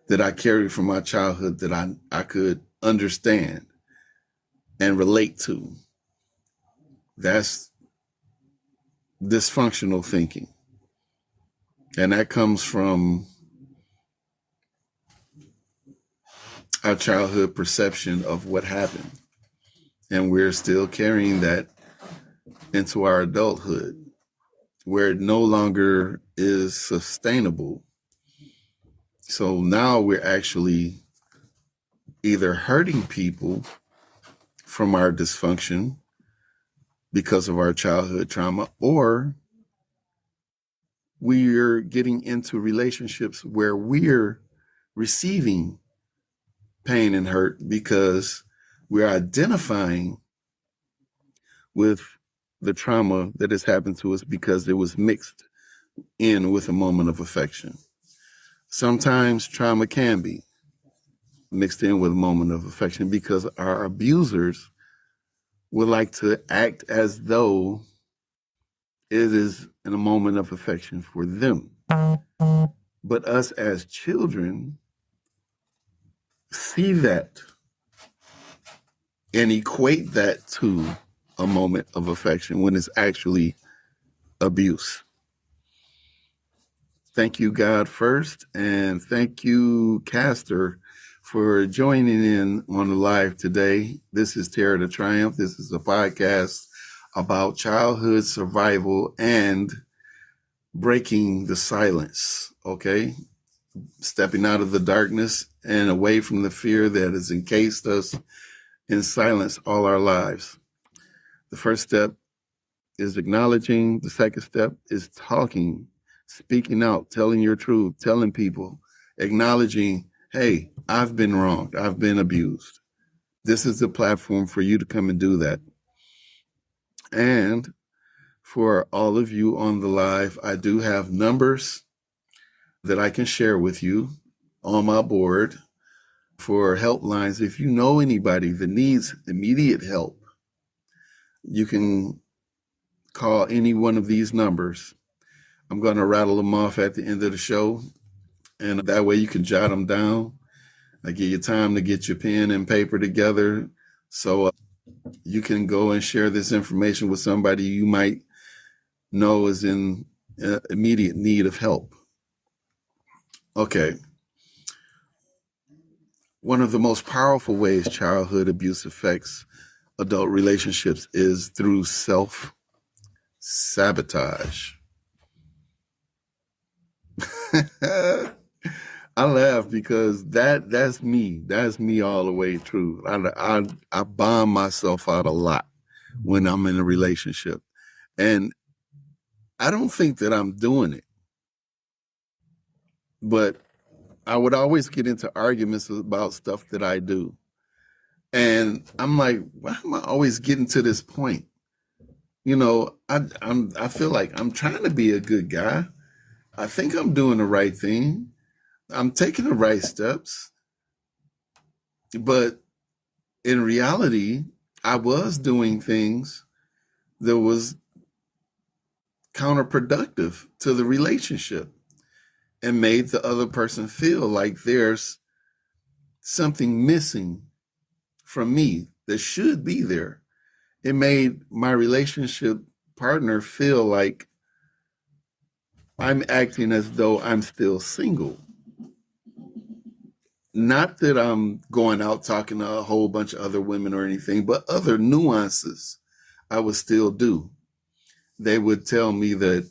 Speaker 1: that I carried from my childhood that I could understand and relate to. That's dysfunctional thinking. And that comes from our childhood perception of what happened. And we're still carrying that into our adulthood, where it no longer is sustainable. So now we're actually either hurting people from our dysfunction because of our childhood trauma, or we're getting into relationships where we're receiving pain and hurt because we're identifying with the trauma that has happened to us because it was mixed in with a moment of affection. Sometimes trauma can be mixed in with a moment of affection because our abusers would like to act as though it is in a moment of affection for them. But us as children, see that and equate that to a moment of affection when it's actually abuse. Thank you, God, first, and thank you, Castor, for joining in on the live today. This is Terror to Triumph. This is a podcast about childhood survival and breaking the silence, okay? Stepping out of the darkness and away from the fear that has encased us in silence all our lives. The first step is acknowledging. The second step is talking, speaking out, telling your truth, telling people, acknowledging, hey, I've been wronged. I've been abused. This is the platform for you to come and do that. And for all of you on the live, I do have numbers that I can share with you on my board for helplines. If you know anybody that needs immediate help, you can call any one of these numbers. I'm going to rattle them off at the end of the show, and that way you can jot them down. I give you time to get your pen and paper together so you can go and share this information with somebody you might know is in immediate need of help. Okay. One of the most powerful ways childhood abuse affects adult relationships is through self-sabotage. I laugh because that's me. That's me all the way through. I bomb myself out a lot when I'm in a relationship. And I don't think that I'm doing it. But I would always get into arguments about stuff that I do. And I'm like, why am I always getting to this point? You know, I feel like I'm trying to be a good guy. I think I'm doing the right thing. I'm taking the right steps. But in reality, I was doing things that was counterproductive to the relationship and made the other person feel like there's something missing from me that should be there. It made my relationship partner feel like I'm acting as though I'm still single. Not that I'm going out talking to a whole bunch of other women or anything, but other nuances I would still do. They would tell me that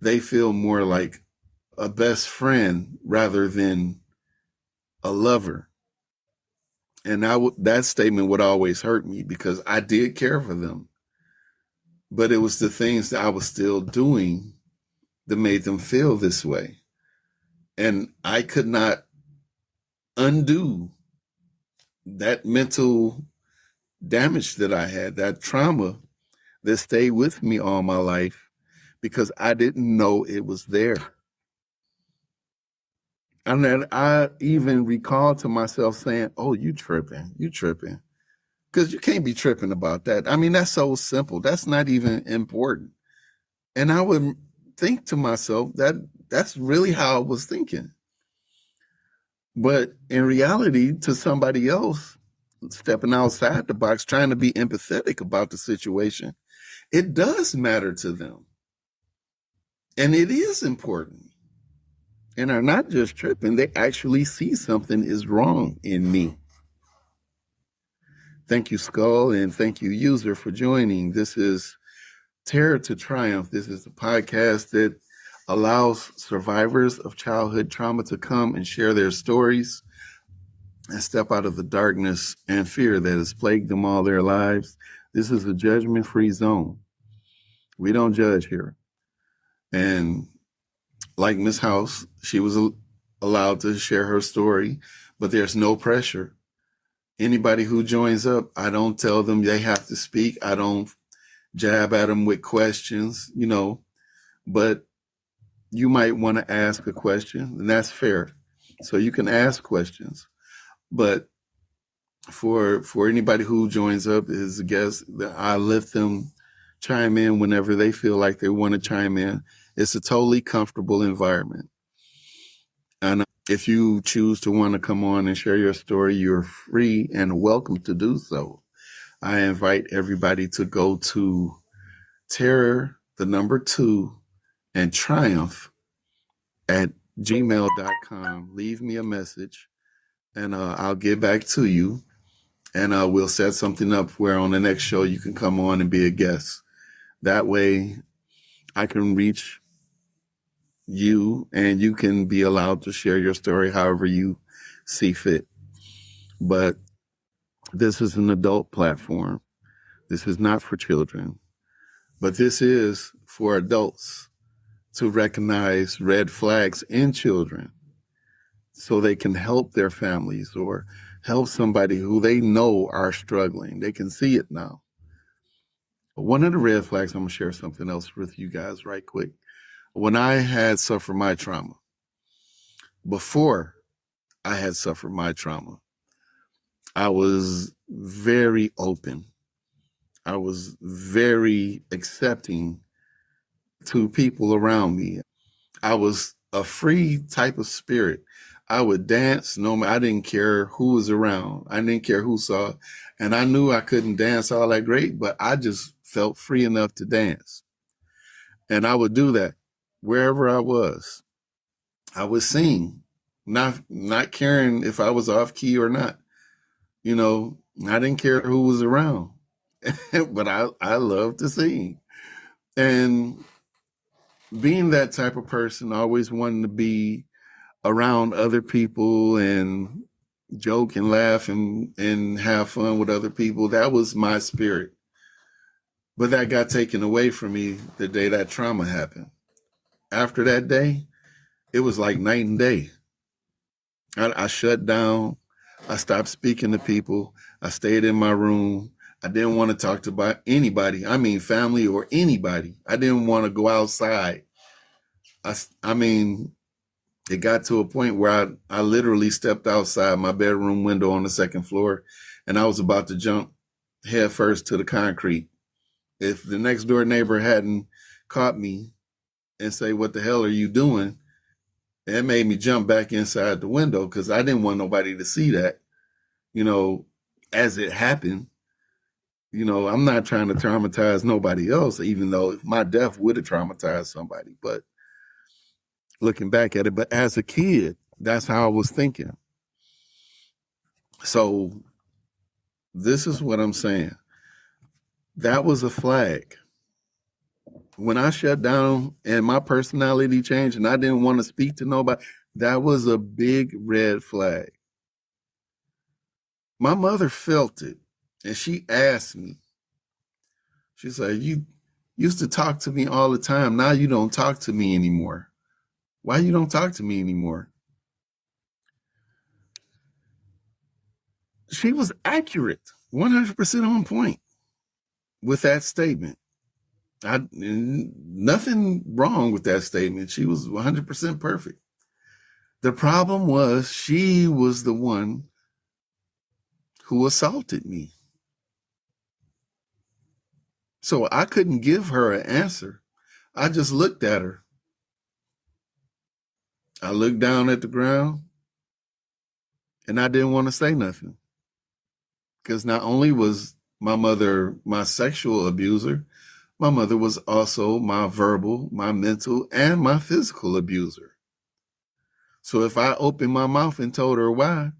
Speaker 1: they feel more like a best friend rather than a lover. And that statement would always hurt me because I did care for them. But it was the things that I was still doing that made them feel this way. And I could not undo that mental damage that I had, that trauma that stayed with me all my life because I didn't know it was there. And then I even recall to myself saying, oh, you tripping. Because you can't be tripping about that. I mean, that's so simple. That's not even important. And I would think to myself that that's really how I was thinking. But in reality, to somebody else, stepping outside the box, trying to be empathetic about the situation, it does matter to them. And it is important. And are not just tripping, they actually see something is wrong in me. Thank you, Skull, and thank you, User, for joining. This is Terror to Triumph. This is the podcast that allows survivors of childhood trauma to come and share their stories and step out of the darkness and fear that has plagued them all their lives. This is a judgment-free zone. We don't judge here. And like Miss House, she was allowed to share her story, but there's no pressure. Anybody who joins up, I don't tell them they have to speak. I don't jab at them with questions, but you might want to ask a question, and that's fair. So you can ask questions. But for anybody who joins up as a guest, I let them chime in whenever they feel like they want to chime in. It's a totally comfortable environment. And If you choose to want to come on and share your story, you're free and welcome to do so. I invite everybody to go to terror, the number 2, and triumph at gmail.com. Leave me a message and I'll get back to you. And we'll set something up where on the next show you can come on and be a guest. That way I can reach you and you can be allowed to share your story however you see fit. But this is an adult platform. This is not for children, but this is for adults to recognize red flags in children so they can help their families or help somebody who they know are struggling. They can see it now. One of the red flags, I'm going to share something else with you guys right quick. When I had suffered my trauma, before I had suffered my trauma, I was very open. I was very accepting to people around me. I was a free type of spirit. I would dance. No, I didn't care who was around. I didn't care who saw. And I knew I couldn't dance all that great, but I just felt free enough to dance. And I would do that wherever I was. I would sing, not caring if I was off key or not. You know, I didn't care who was around, but I love to sing. And being that type of person, always wanting to be around other people and joke and laugh and have fun with other people. That was my spirit. But that got taken away from me the day that trauma happened. After that day, it was like night and day. I shut down. I stopped speaking to people. I stayed in my room. I didn't want to talk to anybody. I mean, family or anybody. I didn't want to go outside. I mean, it got to a point where I literally stepped outside my bedroom window on the second floor, and I was about to jump head first to the concrete. If the next door neighbor hadn't caught me and say, "What the hell are you doing?" it made me jump back inside the window because I didn't want nobody to see that, you know, as it happened. You know, I'm not trying to traumatize nobody else, even though my death would have traumatized somebody. But looking back at it, but as a kid, that's how I was thinking. So this is what I'm saying. That was a flag. When I shut down and my personality changed and I didn't want to speak to nobody, that was a big red flag. My mother felt it and she asked me, she said, "You used to talk to me all the time. Now you don't talk to me anymore. Why you don't talk to me anymore?" She was accurate, 100% on point with that statement. Nothing wrong with that statement. She was 100% perfect. The problem was she was the one who assaulted me. So I couldn't give her an answer. I just looked at her. I looked down at the ground and I didn't want to say nothing. Because not only was my mother my sexual abuser, my mother was also my verbal, my mental, and my physical abuser. So if I opened my mouth and told her why,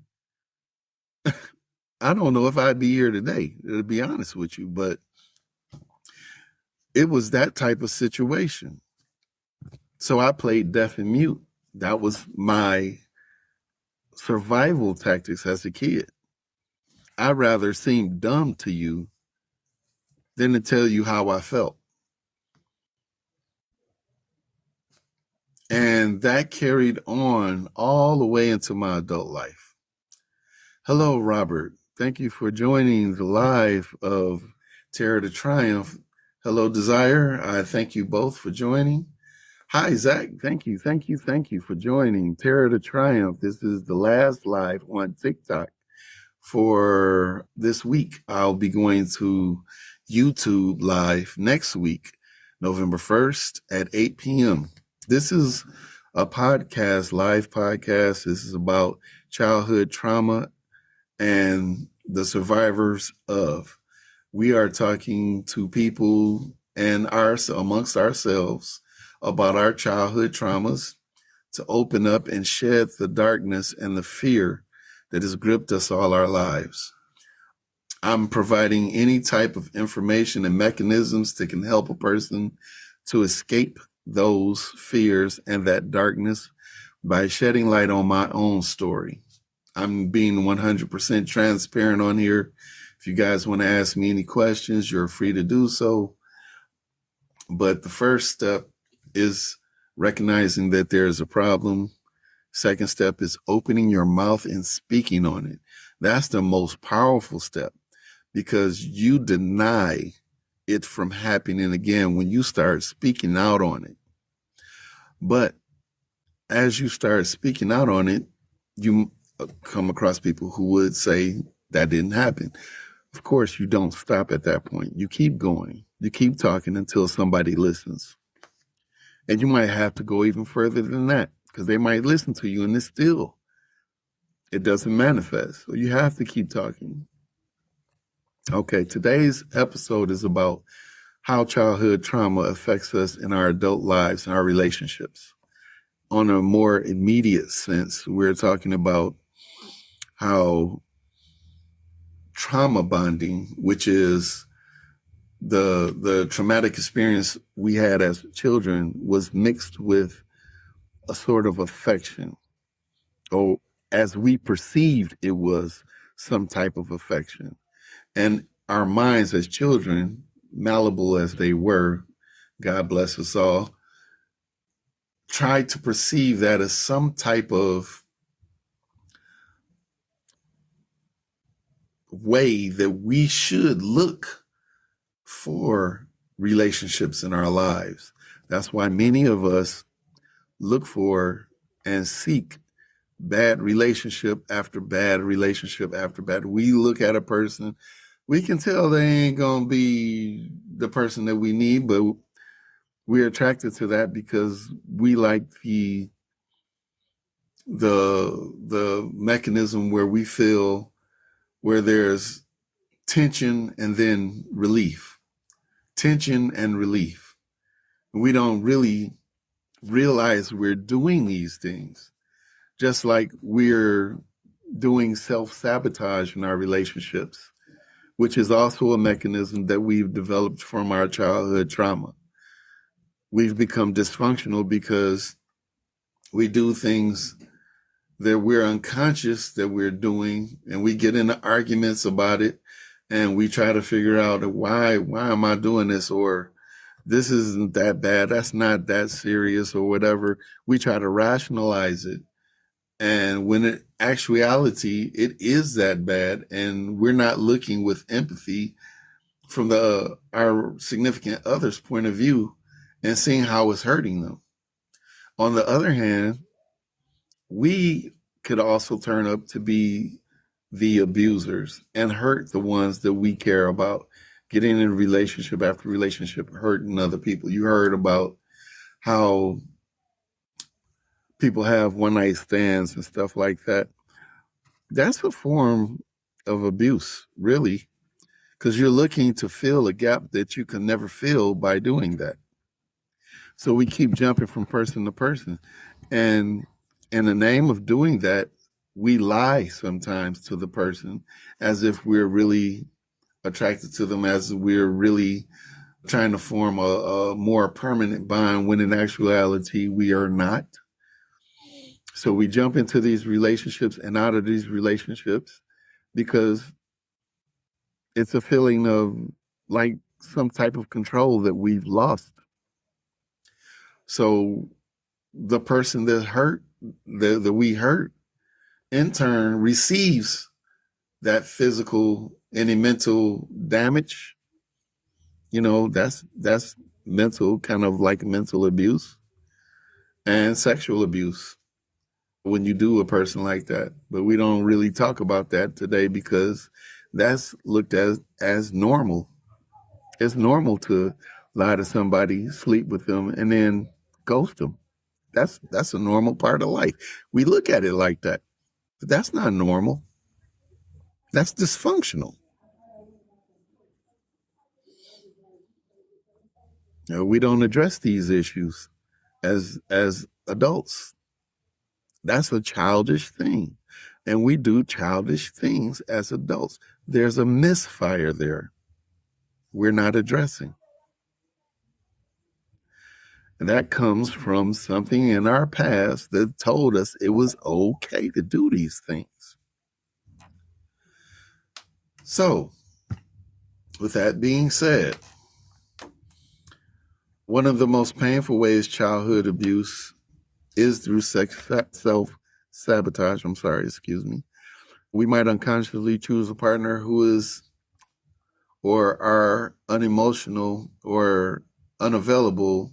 Speaker 1: I don't know if I'd be here today, to be honest with you. But it was that type of situation. So I played deaf and mute. That was my survival tactics as a kid. I'd rather seem dumb to you than to tell you how I felt. And that carried on all the way into my adult life. Hello, Robert. Thank you for joining the live of Terror to Triumph. Hello, Desire. I thank you both for joining. Hi, Zach. Thank you for joining Terror to Triumph. This is the last live on TikTok for this week. I'll be going to YouTube live next week, November 1st at 8 p.m. This is a podcast, live podcast. This is about childhood trauma and the survivors of. We are talking to people and amongst ourselves about our childhood traumas to open up and shed the darkness and the fear that has gripped us all our lives. I'm providing any type of information and mechanisms that can help a person to escape those fears and that darkness by shedding light on my own story. I'm being 100% transparent on here. If you guys want to ask me any questions, you're free to do so. But the first step is recognizing that there is a problem. Second step is opening your mouth and speaking on it. That's the most powerful step, because you deny it from happening again when you start speaking out on it. But as you start speaking out on it, you come across people who would say that didn't happen. Of course, you don't stop at that point. You keep going. You keep talking until somebody listens. And you might have to go even further than that, because they might listen to you and it doesn't manifest. So you have to keep talking. Okay, today's episode is about how childhood trauma affects us in our adult lives and our relationships. On a more immediate sense, we're talking about how trauma bonding, which is the traumatic experience we had as children, was mixed with a sort of affection, or as we perceived it was some type of affection. And our minds as children, malleable as they were, God bless us all, tried to perceive that as some type of way that we should look for relationships in our lives. That's why many of us look for and seek bad relationship after bad relationship after bad. We look at a person, we can tell they ain't gonna be the person that we need, but we're attracted to that because we like the mechanism where we feel where there's tension and then relief. Tension and relief. We don't really realize we're doing these things. Just like we're doing self-sabotage in our relationships, which is also a mechanism that we've developed from our childhood trauma. We've become dysfunctional because we do things that we're unconscious that we're doing, and we get into arguments about it, and we try to figure out why am I doing this, or this isn't that bad, that's not that serious, or whatever. We try to rationalize it. And when in actuality, it is that bad, and we're not looking with empathy from our significant other's point of view and seeing how it's hurting them. On the other hand, we could also turn up to be the abusers and hurt the ones that we care about, getting in relationship after relationship, hurting other people. You heard about how people have one-night stands and stuff like that. That's a form of abuse, really, because you're looking to fill a gap that you can never fill by doing that. So we keep jumping from person to person. And in the name of doing that, we lie sometimes to the person as if we're really attracted to them, as we're really trying to form a more permanent bond, when in actuality we are not. So we jump into these relationships and out of these relationships because it's a feeling of like some type of control that we've lost. So the person that hurt, that we hurt, in turn receives that physical and mental damage. You know, that's mental, kind of like mental abuse and sexual abuse when you do a person like that. But we don't really talk about that today because that's looked at as normal. It's normal to lie to somebody, sleep with them, and then ghost them. That's a normal part of life. We look at it like that, but that's not normal. That's dysfunctional. We don't address these issues as adults. That's a childish thing. And we do childish things as adults. There's a misfire there we're not addressing. And that comes from something in our past that told us it was okay to do these things. So, with that being said, one of the most painful ways childhood abuse is through self-sabotage. We might unconsciously choose a partner who is or are unemotional or unavailable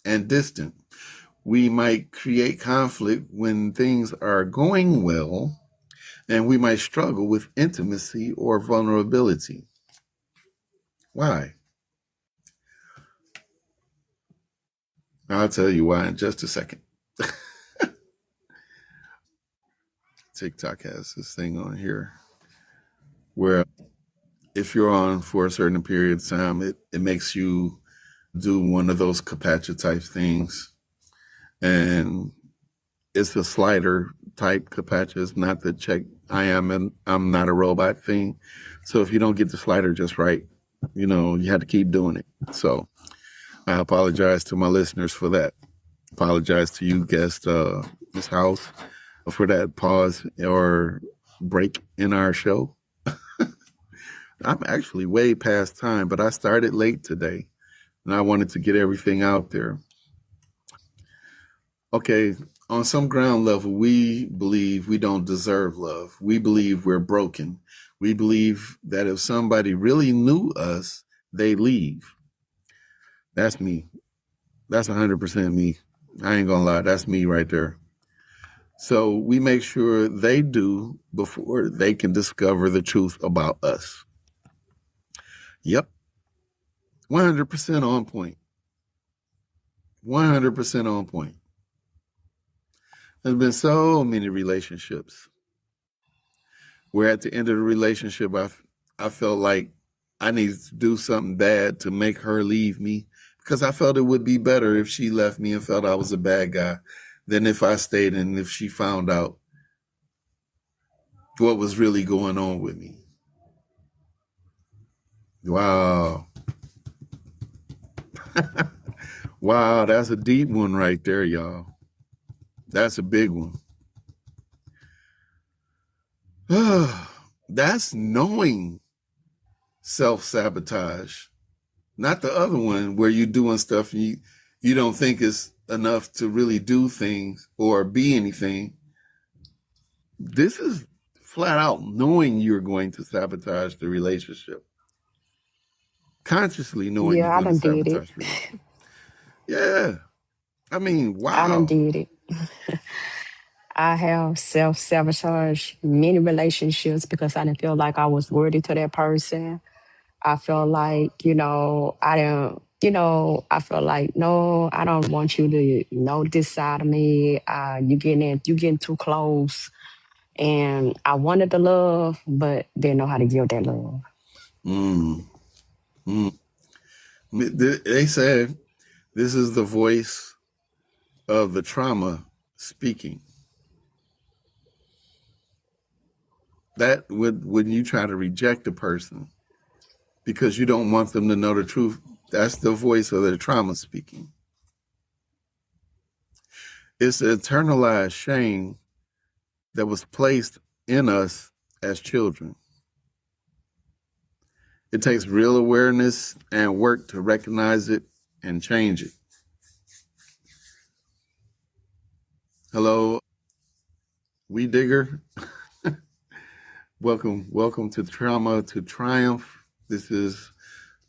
Speaker 1: and distant. We might create conflict when things are going well, and we might struggle with intimacy or vulnerability. Why? I'll tell you why in just a second. TikTok has this thing on here where if you're on for a certain period of time, it makes you do one of those CAPTCHA type things. And it's a slider type CAPTCHA. It's not the check I'm not a robot thing. So if you don't get the slider just right, you have to keep doing it. So I apologize to my listeners for that. Apologize to you, guest Ms. House, for that pause or break in our show. I'm actually way past time, but I started late today, and I wanted to get everything out there. Okay, on some ground level, we believe we don't deserve love. We believe we're broken. We believe that if somebody really knew us, they leave. That's me. That's 100% me. I ain't gonna lie. That's me right there. So we make sure they do before they can discover the truth about us. Yep. 100% on point. 100% on point. There's been so many relationships where at the end of the relationship, I felt like I needed to do something bad to make her leave me because I felt it would be better if she left me and felt I was a bad guy than if I stayed and if she found out what was really going on with me. Wow. Wow, that's a deep one right there, y'all. That's a big one. That's knowing self-sabotage, not the other one where you're doing stuff and you don't think it's enough to really do things or be anything. This is flat out knowing you're going to sabotage the relationship. Consciously knowing you're
Speaker 2: Yeah, I
Speaker 1: going to
Speaker 2: done did it.
Speaker 1: sabotage the relationship. Yeah. I mean,
Speaker 2: I done
Speaker 1: wow.
Speaker 2: did it. I have self-sabotage many relationships because I didn't feel like I was worthy to that person. I feel like, I don't, I feel like, no, I don't want you to know this side of me. You getting too close. And I wanted the love, but didn't know how to give that love.
Speaker 1: Mm. Mm. They said this is the voice of the trauma speaking. That when you try to reject a person because you don't want them to know the truth, that's the voice of the trauma speaking. It's the internalized shame that was placed in us as children. It takes real awareness and work to recognize it and change it. Hello, We Digger. Welcome to Trauma to Triumph. This is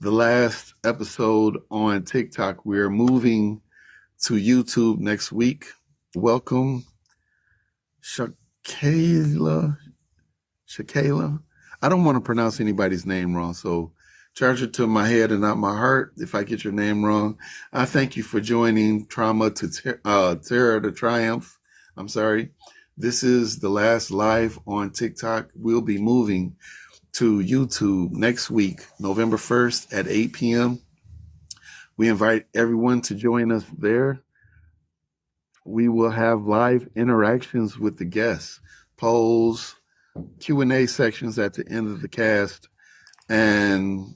Speaker 1: the last episode on TikTok. We're moving to YouTube next week. Welcome, Shakayla. I don't want to pronounce anybody's name wrong, so Charge it to my head and not my heart. If I get your name wrong, I thank you for joining Trauma to Terror to Triumph. I'm sorry. This is the last live on TikTok. We'll be moving to YouTube next week, November 1st at 8 p.m. We invite everyone to join us there. We will have live interactions with the guests, polls, Q&A sections at the end of the cast, and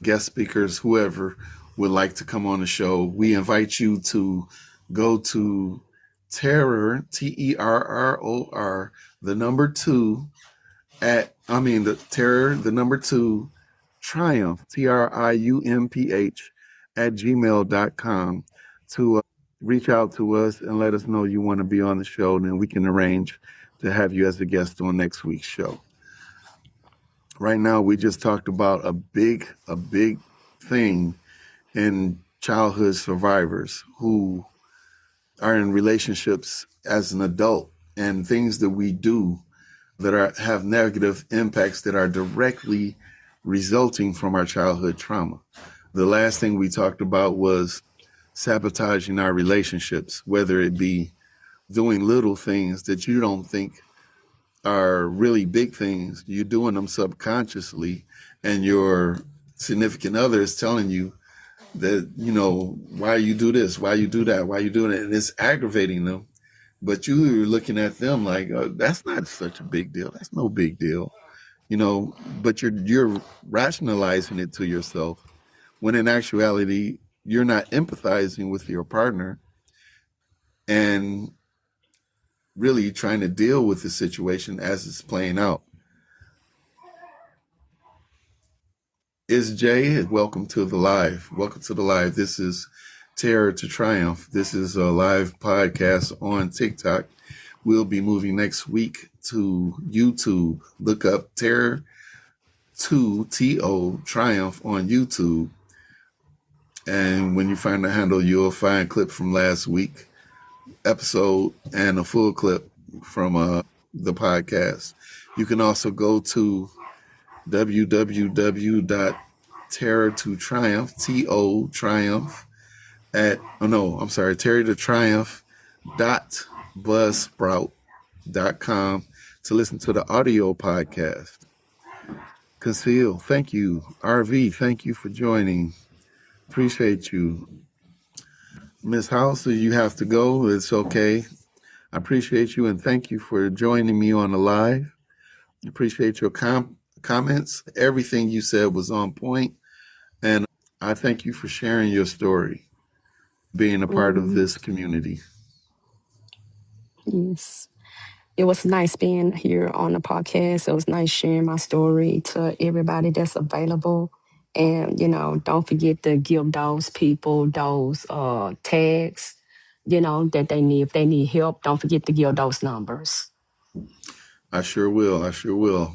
Speaker 1: guest speakers, whoever would like to come on the show. We invite you to go to Terror, Terror, the number 2 the Terror, the number 2, Triumph, TRIUMPH at gmail.com to reach out to us and let us know you want to be on the show, and then we can arrange to have you as a guest on next week's show. Right now, we just talked about a big thing in childhood survivors who are in relationships as an adult, and things that we do that have negative impacts that are directly resulting from our childhood trauma. The last thing we talked about was sabotaging our relationships, whether it be doing little things that you don't think are really big things. You're doing them subconsciously, and your significant other is telling you that, why you do this, why you do that, why you doing it, and it's aggravating them. But you're looking at them like, that's not such a big deal. That's no big deal, but you're rationalizing it to yourself, when in actuality, you're not empathizing with your partner and really trying to deal with the situation as it's playing out. It's Jay. Welcome to the live. Welcome to the live. This is Terror to Triumph. This is a live podcast on TikTok. We'll be moving next week to YouTube. Look up Terror to TO Triumph on YouTube. And when you find the handle, you'll find a clip from last week episode and a full clip from the podcast. You can also go to www.terror2triumph, T-O Triumph terror2triumph.buzzsprout.com to listen to the audio podcast. Conceal, thank you. RV, thank you for joining. Appreciate you. Miss House, you have to go. It's okay. I appreciate you and thank you for joining me on the live. Appreciate your comments. Everything you said was on point. And I thank you for sharing your story, being a part of this community.
Speaker 2: Yes. It was nice being here on the podcast. It was nice sharing my story to everybody that's available. And, don't forget to give those people those tags, that they need. If they need help, don't forget to give those numbers.
Speaker 1: I sure will.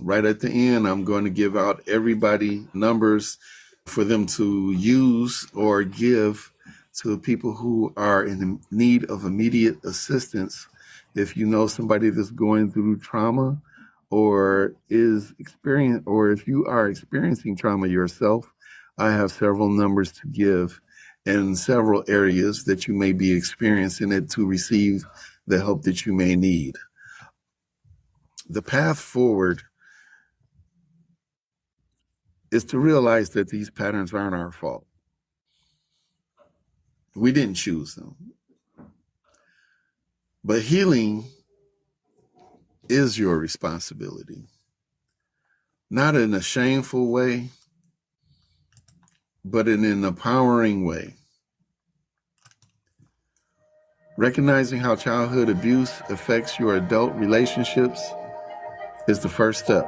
Speaker 1: Right at the end, I'm going to give out everybody numbers for them to use or give to people who are in need of immediate assistance. If you know somebody that's going through trauma or if you are experiencing trauma yourself, I have several numbers to give in several areas that you may be experiencing it to receive the help that you may need. The path forward is to realize that these patterns aren't our fault. We didn't choose them. But healing is your responsibility. Not in a shameful way, but in an empowering way. Recognizing how childhood abuse affects your adult relationships is the first step.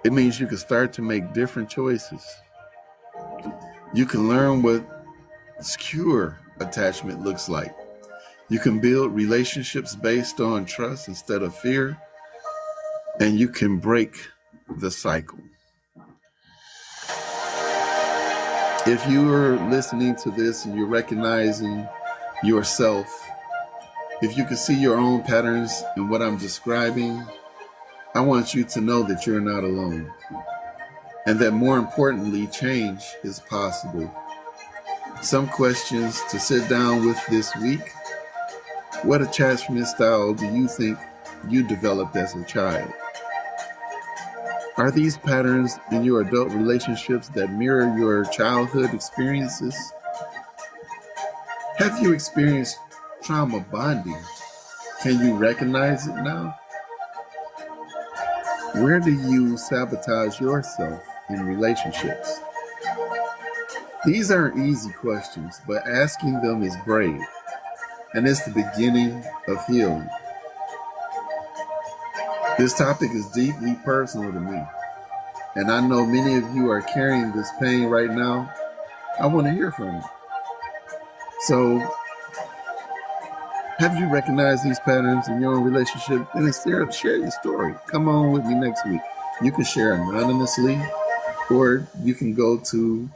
Speaker 1: It means you can start to make different choices. You can learn what secure attachment looks like. You can build relationships based on trust instead of fear, and you can break the cycle. If you are listening to this and you're recognizing yourself, if you can see your own patterns in what I'm describing, I want you to know that you're not alone. and that more importantly, change is possible. Some questions to sit down with this week. What attachment style do you think you developed as a child? Are these patterns in your adult relationships that mirror your childhood experiences? Have you experienced trauma bonding? Can you recognize it now? Where do you sabotage yourself in relationships? These aren't easy questions, but asking them is brave, and it's the beginning of healing. This topic is deeply personal to me, and I know many of you are carrying this pain right now. I want to hear from you. So, have you recognized these patterns in your own relationship? And share your story. Come on with me next week. You can share anonymously, or you can go to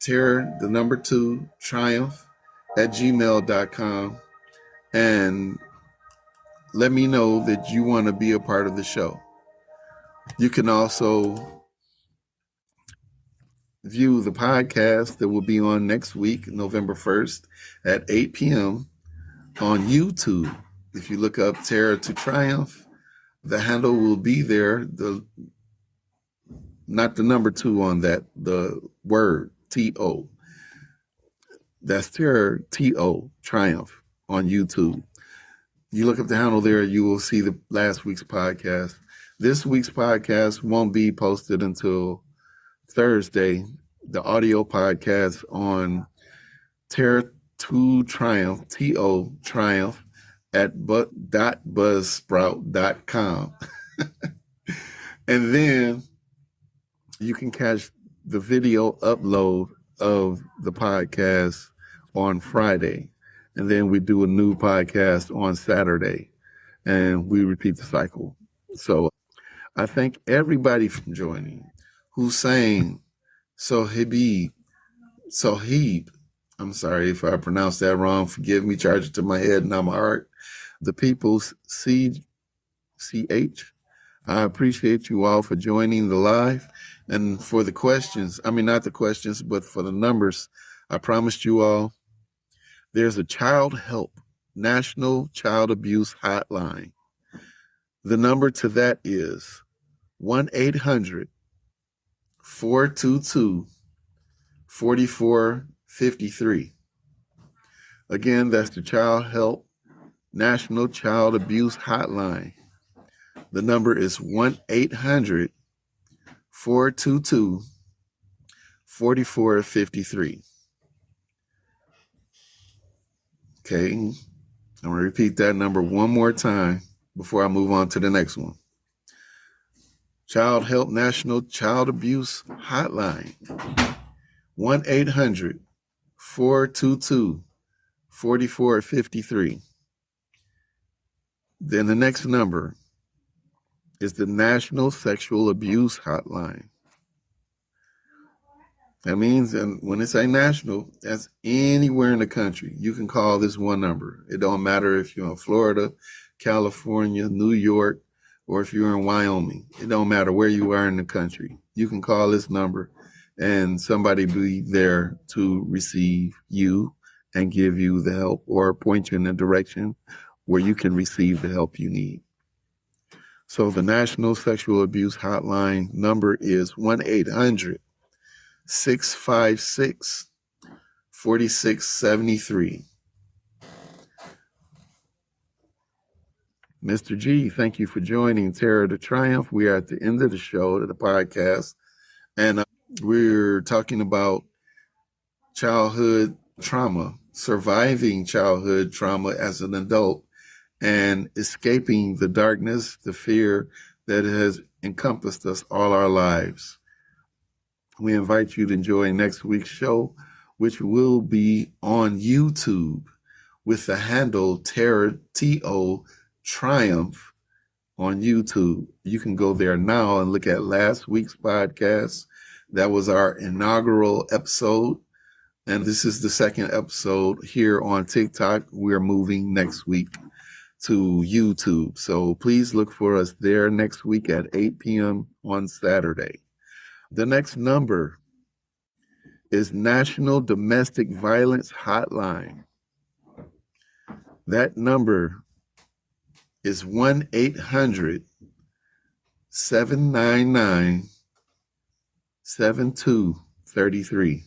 Speaker 1: terror2triumph@gmail.com and let me know that you want to be a part of the show. You can also view the podcast that will be on next week, November 1st at 8 p.m. on YouTube. If you look up Terror to Triumph, the handle will be there. Not the number 2 on that, the word T-O. That's Terror T-O Triumph on YouTube. You look up the handle there, you will see the last week's podcast. This week's podcast won't be posted until Thursday. The audio podcast on Terror to Triumph, T-O Triumph at buzzsprout.com. And then you can catch the video upload of the podcast on Friday. And then we do a new podcast on Saturday. And we repeat the cycle. So I thank everybody for joining. Hussein, Sohib, I'm sorry if I pronounced that wrong. Forgive me, charge it to my head, not my heart. The People's CH. I appreciate you all for joining the live and for the questions. I mean, not the questions, but for the numbers. I promised you all there's a Child Help National Child Abuse Hotline. The number to that is 1-800-422-4453. Again, that's the Child Help National Child Abuse Hotline. The number is 1-800-422-4453. Okay, I'm going to repeat that number one more time before I move on to the next one. Child Help National Child Abuse Hotline, 1-800-422-4453. Then the next number is the National Sexual Abuse Hotline. That means, and when it's a national, that's anywhere in the country. You can call this one number. It don't matter if you're in Florida, California, New York, or if you're in Wyoming. It don't matter where you are in the country. You can call this number and somebody be there to receive you and give you the help or point you in the direction where you can receive the help you need. So the National Sexual Abuse Hotline number is 1-800-656-4673. Mr. G, thank you for joining Terror to Triumph. We are at the end of the show, of the podcast, and we're talking about childhood trauma, surviving childhood trauma as an adult, and escaping the darkness, the fear that has encompassed us all our lives. We invite you to enjoy next week's show, which will be on YouTube with the handle Terror T-O Triumph on YouTube. You can go there now and look at last week's podcast. That was our inaugural episode. And this is the second episode here on TikTok. We're moving next week to YouTube. So please look for us there next week at 8 p.m. on Saturday. The next number is National Domestic Violence Hotline. That number is 1-800-799-7233.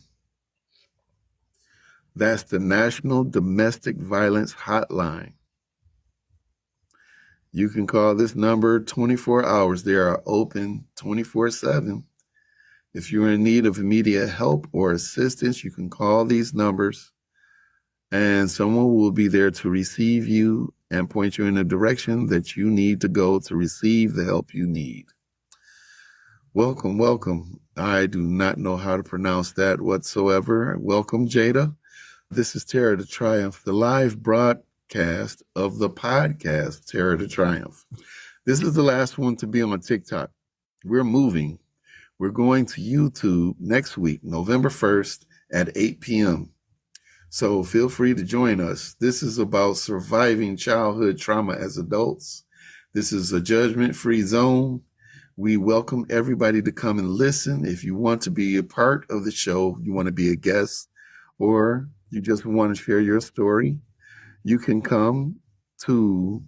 Speaker 1: That's the National Domestic Violence Hotline. You can call this number 24 hours. They are open 24/7. If you're in need of immediate help or assistance, you can call these numbers and someone will be there to receive you and point you in the direction that you need to go to receive the help you need. Welcome, welcome. I do not know how to pronounce that whatsoever. Welcome, Jada. This is Terror to Triumph, the live broadcast of the podcast, Terror to Triumph. This is the last one to be on TikTok. We're moving. We're going to YouTube next week, November 1st at 8 p.m. So feel free to join us. This is about surviving childhood trauma as adults. This is a judgment-free zone. We welcome everybody to come and listen. If you want to be a part of the show, you want to be a guest, or you just want to share your story, you can come to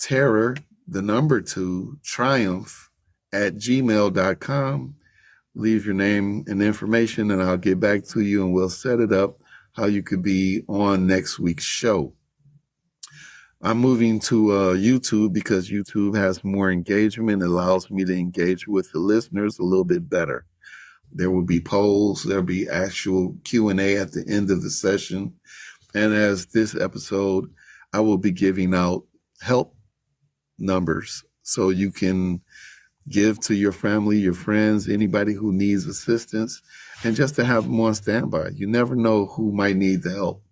Speaker 1: terror, the number 2, triumph, @gmail.com. Leave your name and information and I'll get back to you and we'll set it up how you could be on next week's show. I'm moving to YouTube because YouTube has more engagement. It allows me to engage with the listeners a little bit better. There will be polls. There'll be actual Q&A at the end of the session. And as this episode, I will be giving out help numbers so you can give to your family, your friends, anybody who needs assistance, and just to have them on standby. You never know who might need the help.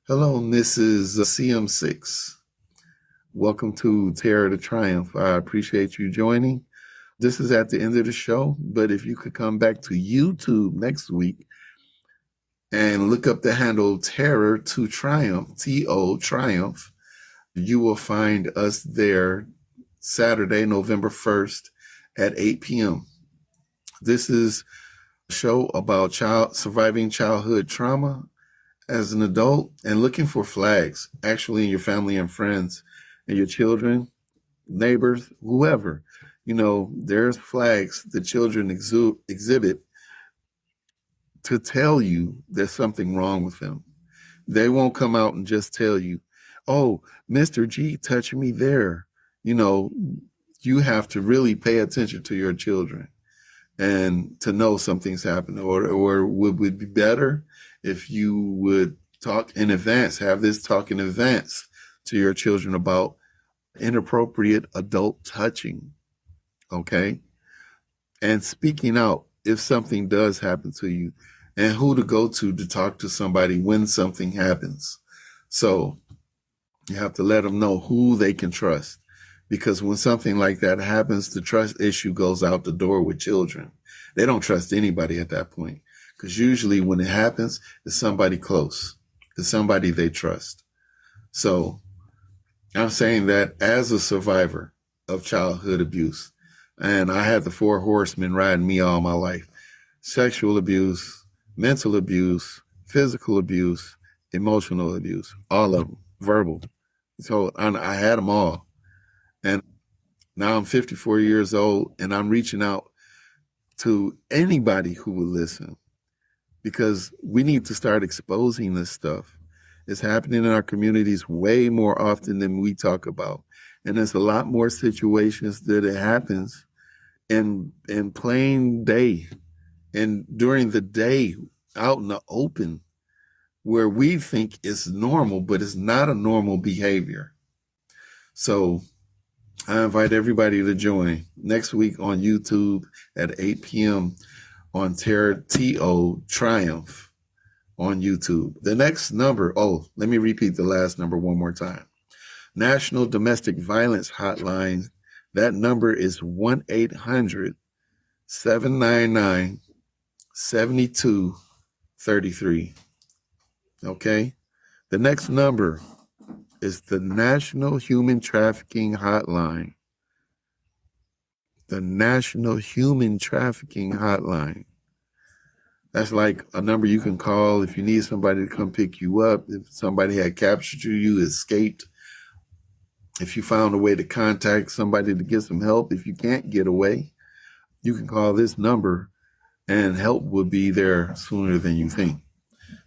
Speaker 1: Hello, Mrs. CM6. Welcome to Terror to Triumph. I appreciate you joining. This is at the end of the show, but if you could come back to YouTube next week and look up the handle Terror to Triumph, T-O Triumph, you will find us there Saturday, November 1st at 8 p.m. This is a show about surviving childhood trauma as an adult and looking for flags, actually in your family and friends and your children, neighbors, whoever. You know, there's flags the children exhibit to tell you there's something wrong with them. They won't come out and just tell you, oh, Mr. G touched me there. You know, you have to really pay attention to your children and to know something's happened, or would be better if you would talk in advance, have this talk in advance to your children about inappropriate adult touching, okay? And speaking out if something does happen to you and who to go to talk to somebody when something happens. So you have to let them know who they can trust. Because when something like that happens, the trust issue goes out the door with children. They don't trust anybody at that point. Because usually when it happens, it's somebody close. It's somebody they trust. So I'm saying that as a survivor of childhood abuse, and I had the 4 horsemen riding me all my life: sexual abuse, mental abuse, physical abuse, emotional abuse, all of them, verbal. So I had them all. And now I'm 54 years old and I'm reaching out to anybody who will listen, because we need to start exposing this stuff. It's happening in our communities way more often than we talk about. And there's a lot more situations that it happens in plain day and during the day out in the open where we think it's normal, but it's not a normal behavior. So I invite everybody to join next week on YouTube at 8 p.m. on T-O Triumph on YouTube. The next number, let me repeat the last number one more time. National Domestic Violence Hotline, that number is 1-800-799-7233. Okay? The next number is the National Human Trafficking Hotline. the National Human Trafficking Hotline. That's like a number you can call if you need somebody to come pick you up, if somebody had captured you, you escaped, if you found a way to contact somebody to get some help. If you can't get away, you can call this number and help will be there sooner than you think.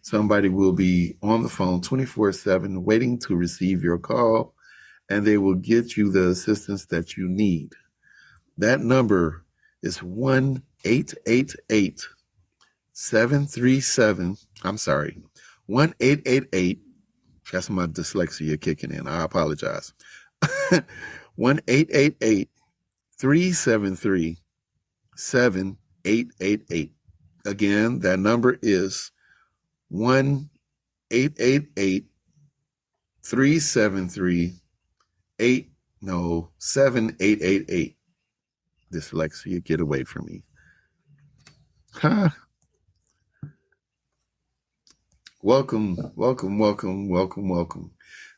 Speaker 1: Somebody will be on the phone 24/7 waiting to receive your call, and they will get you the assistance that you need. That number is 1-888-737. I'm sorry, 1-888. That's my dyslexia kicking in. I apologize. 1-888-373-7888. Again, that number is 1-888-373-7888. Dyslexia, get away from me. Huh. Welcome.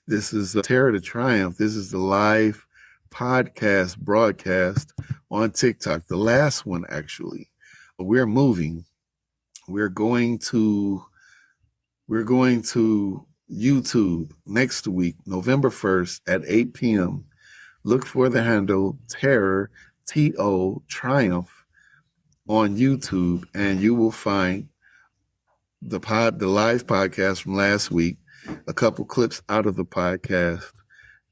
Speaker 1: This is Terror to Triumph. This is the live podcast broadcast on TikTok. The last one, actually. We're moving. We're going to YouTube next week, November 1st at 8 p.m. Look for the handle Terror, T-O, Triumph on YouTube, and you will find the live podcast from last week, a couple clips out of the podcast,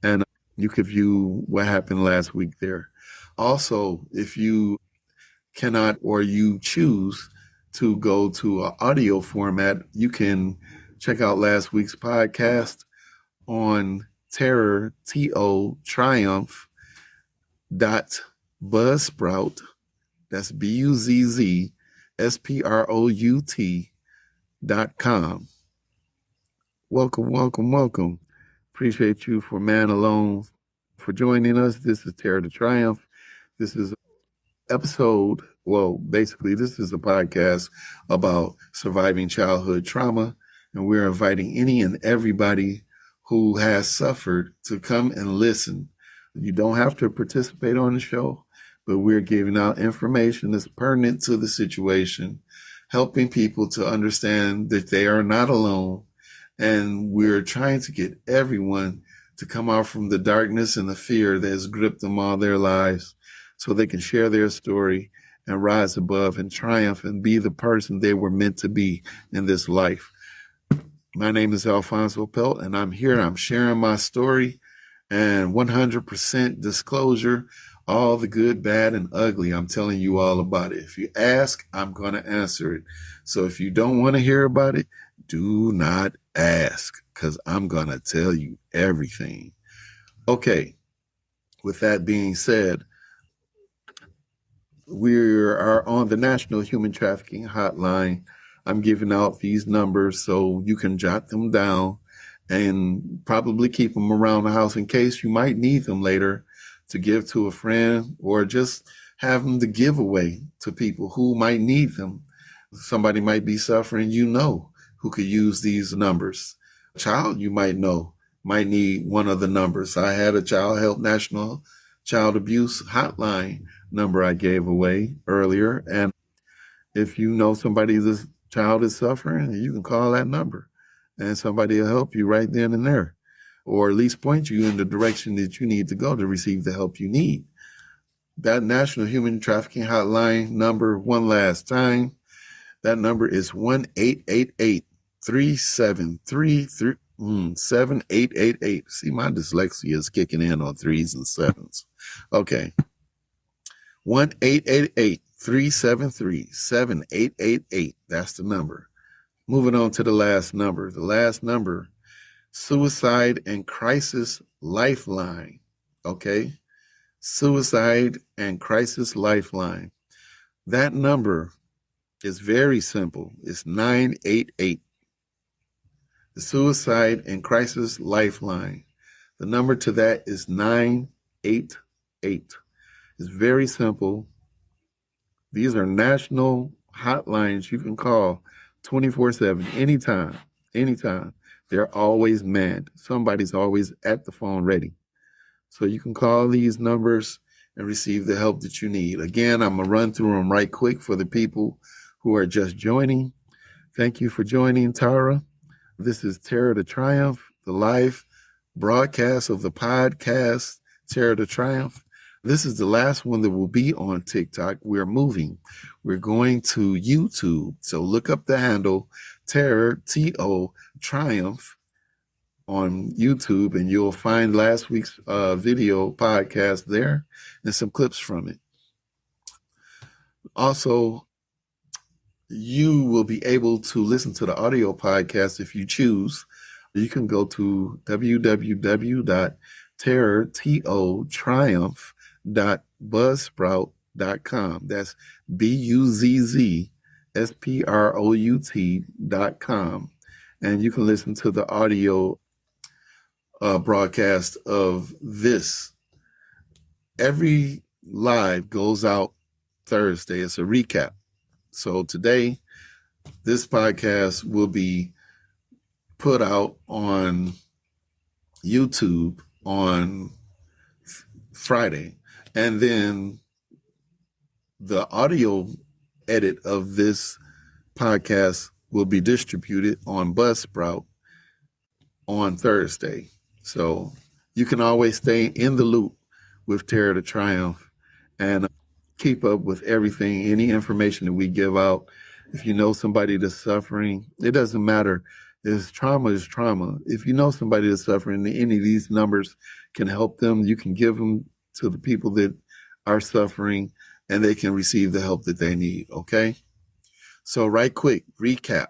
Speaker 1: and you can view what happened last week there. Also, if you cannot or you choose to go to an audio format, you can check out last week's podcast on Terror, T-O, Triumph .buzzsprout. That's BUZZSPROUT.com. Welcome. Appreciate you for Man Alone for joining us. This is Terror to Triumph. This is episode, basically this is a podcast about surviving childhood trauma, and we're inviting any and everybody who has suffered to come and listen. You don't have to participate on the show, but we're giving out information that's pertinent to the situation, helping people to understand that they are not alone. And we're trying to get everyone to come out from the darkness and the fear that has gripped them all their lives so they can share their story and rise above and triumph and be the person they were meant to be in this life. My name is Alphonso Pelt, and I'm here. I'm sharing my story and 100% disclosure, all the good, bad, and ugly. I'm telling you all about it. If you ask, I'm going to answer it. So if you don't want to hear about it, do not ask, because I'm going to tell you everything. Okay, with that being said, we are on the National Human Trafficking Hotline. I'm giving out these numbers so you can jot them down and probably keep them around the house in case you might need them later to give to a friend or just have them to give away to people who might need them. Somebody might be suffering, who could use these numbers. A child you might know might need one of the numbers. I had a Child Help National Child Abuse Hotline number I gave away earlier. And if you know somebody's child is suffering, you can call that number and somebody will help you right then and there, or at least point you in the direction that you need to go to receive the help you need. That National Human Trafficking Hotline number, one last time, that number is 1-888-373-7888. See, my dyslexia is kicking in on 3s and 7s. Okay. 1-888-373-7888. That's the number. Moving on to the last number. The last number, Suicide and Crisis Lifeline. Okay? Suicide and Crisis Lifeline. That number is very simple. It's 988. The Suicide and Crisis Lifeline. The number to that is 988. It's very simple. These are national hotlines you can call 24/7, anytime. They're always manned. Somebody's always at the phone ready. So you can call these numbers and receive the help that you need. Again, I'm going to run through them right quick for the people who are just joining. Thank you for joining, Tara. This is Terror to Triumph, the live broadcast of the podcast, Terror to Triumph. This is the last one that will be on TikTok. We're moving. We're going to YouTube. So look up the handle, Terror, T-O, Triumph, on YouTube, and you'll find last week's video podcast there and some clips from it. Also, you will be able to listen to the audio podcast if you choose. You can go to www.terrortriumph.buzzsprout.com. That's BUZZSPROUT.com. And you can listen to the audio broadcast of this. Every live goes out Thursday. It's a recap. So today, this podcast will be put out on YouTube on Friday. And then the audio edit of this podcast will be distributed on Buzzsprout on Thursday. So you can always stay in the loop with Terror to Triumph and keep up with everything, any information that we give out. If you know somebody that's suffering, it doesn't matter. Trauma is trauma. If you know somebody that's suffering, any of these numbers can help them. You can give them to the people that are suffering, and they can receive the help that they need, okay? So right quick, recap.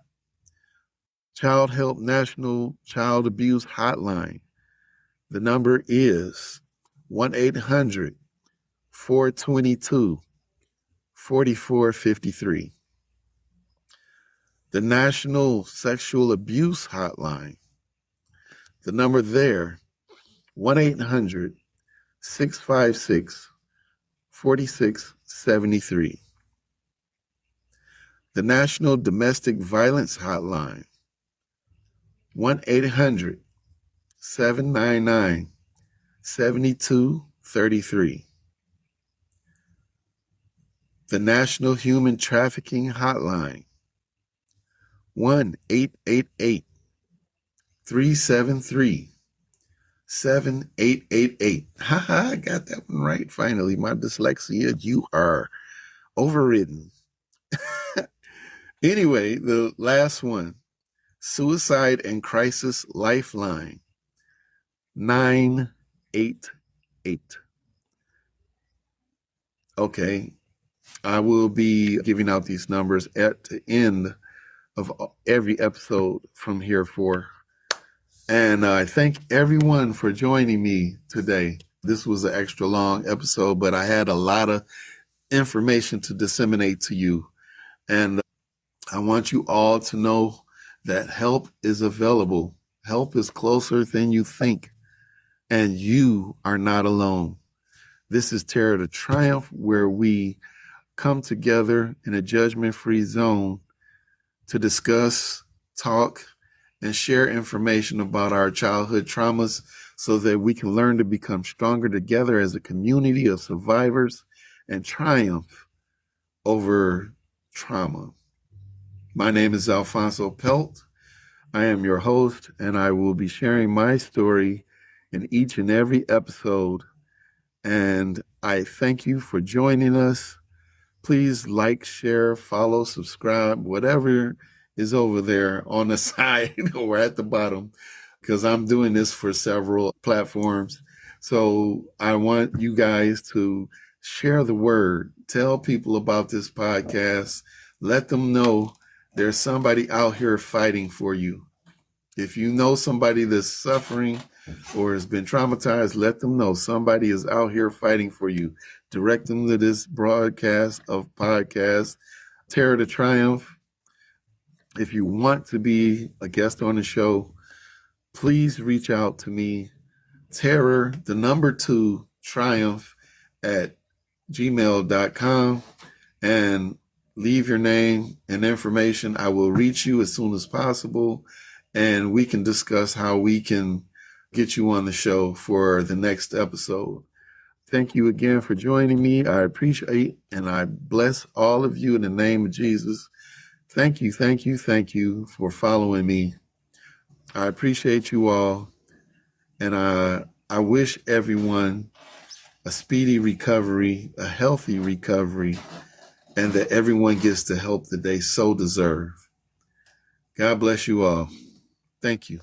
Speaker 1: Child Help National Child Abuse Hotline. The number is 1-800-422-4453. The National Sexual Abuse Hotline. The number there, 1-800-656-4673. The National Domestic Violence Hotline, 1-800-799-7233. The National Human Trafficking Hotline, 1-888-373-7888. Haha, I got that one right. Finally, my dyslexia, you are overridden. Anyway, the last one, Suicide and Crisis Lifeline, 988. Okay, I will be giving out these numbers at the end of every episode from here forth. And I thank everyone for joining me today. This was an extra long episode, but I had a lot of information to disseminate to you. And I want you all to know that help is available. Help is closer than you think. And you are not alone. This is Terror to Triumph, where we come together in a judgment-free zone to discuss, talk, and share information about our childhood traumas so that we can learn to become stronger together as a community of survivors and triumph over trauma. My name is Alphonso Pelt. I am your host, and I will be sharing my story in each and every episode. And I thank you for joining us. Please like, share, follow, subscribe, whatever is over there on the side or at the bottom, because I'm doing this for several platforms. So I want you guys to share the word, tell people about this podcast, let them know there's somebody out here fighting for you. If you know somebody that's suffering or has been traumatized, let them know somebody is out here fighting for you. Direct them to this broadcast of podcast, Terror to Triumph. If you want to be a guest on the show, please reach out to me, Terror, the number 2, Triumph at gmail.com, and leave your name and information. I will reach you as soon as possible, and we can discuss how we can get you on the show for the next episode. Thank you again for joining me. I appreciate and I bless all of you in the name of Jesus. Thank you, thank you, thank you for following me. I appreciate you all. And I wish everyone a speedy recovery, a healthy recovery, and that everyone gets the help that they so deserve. God bless you all. Thank you.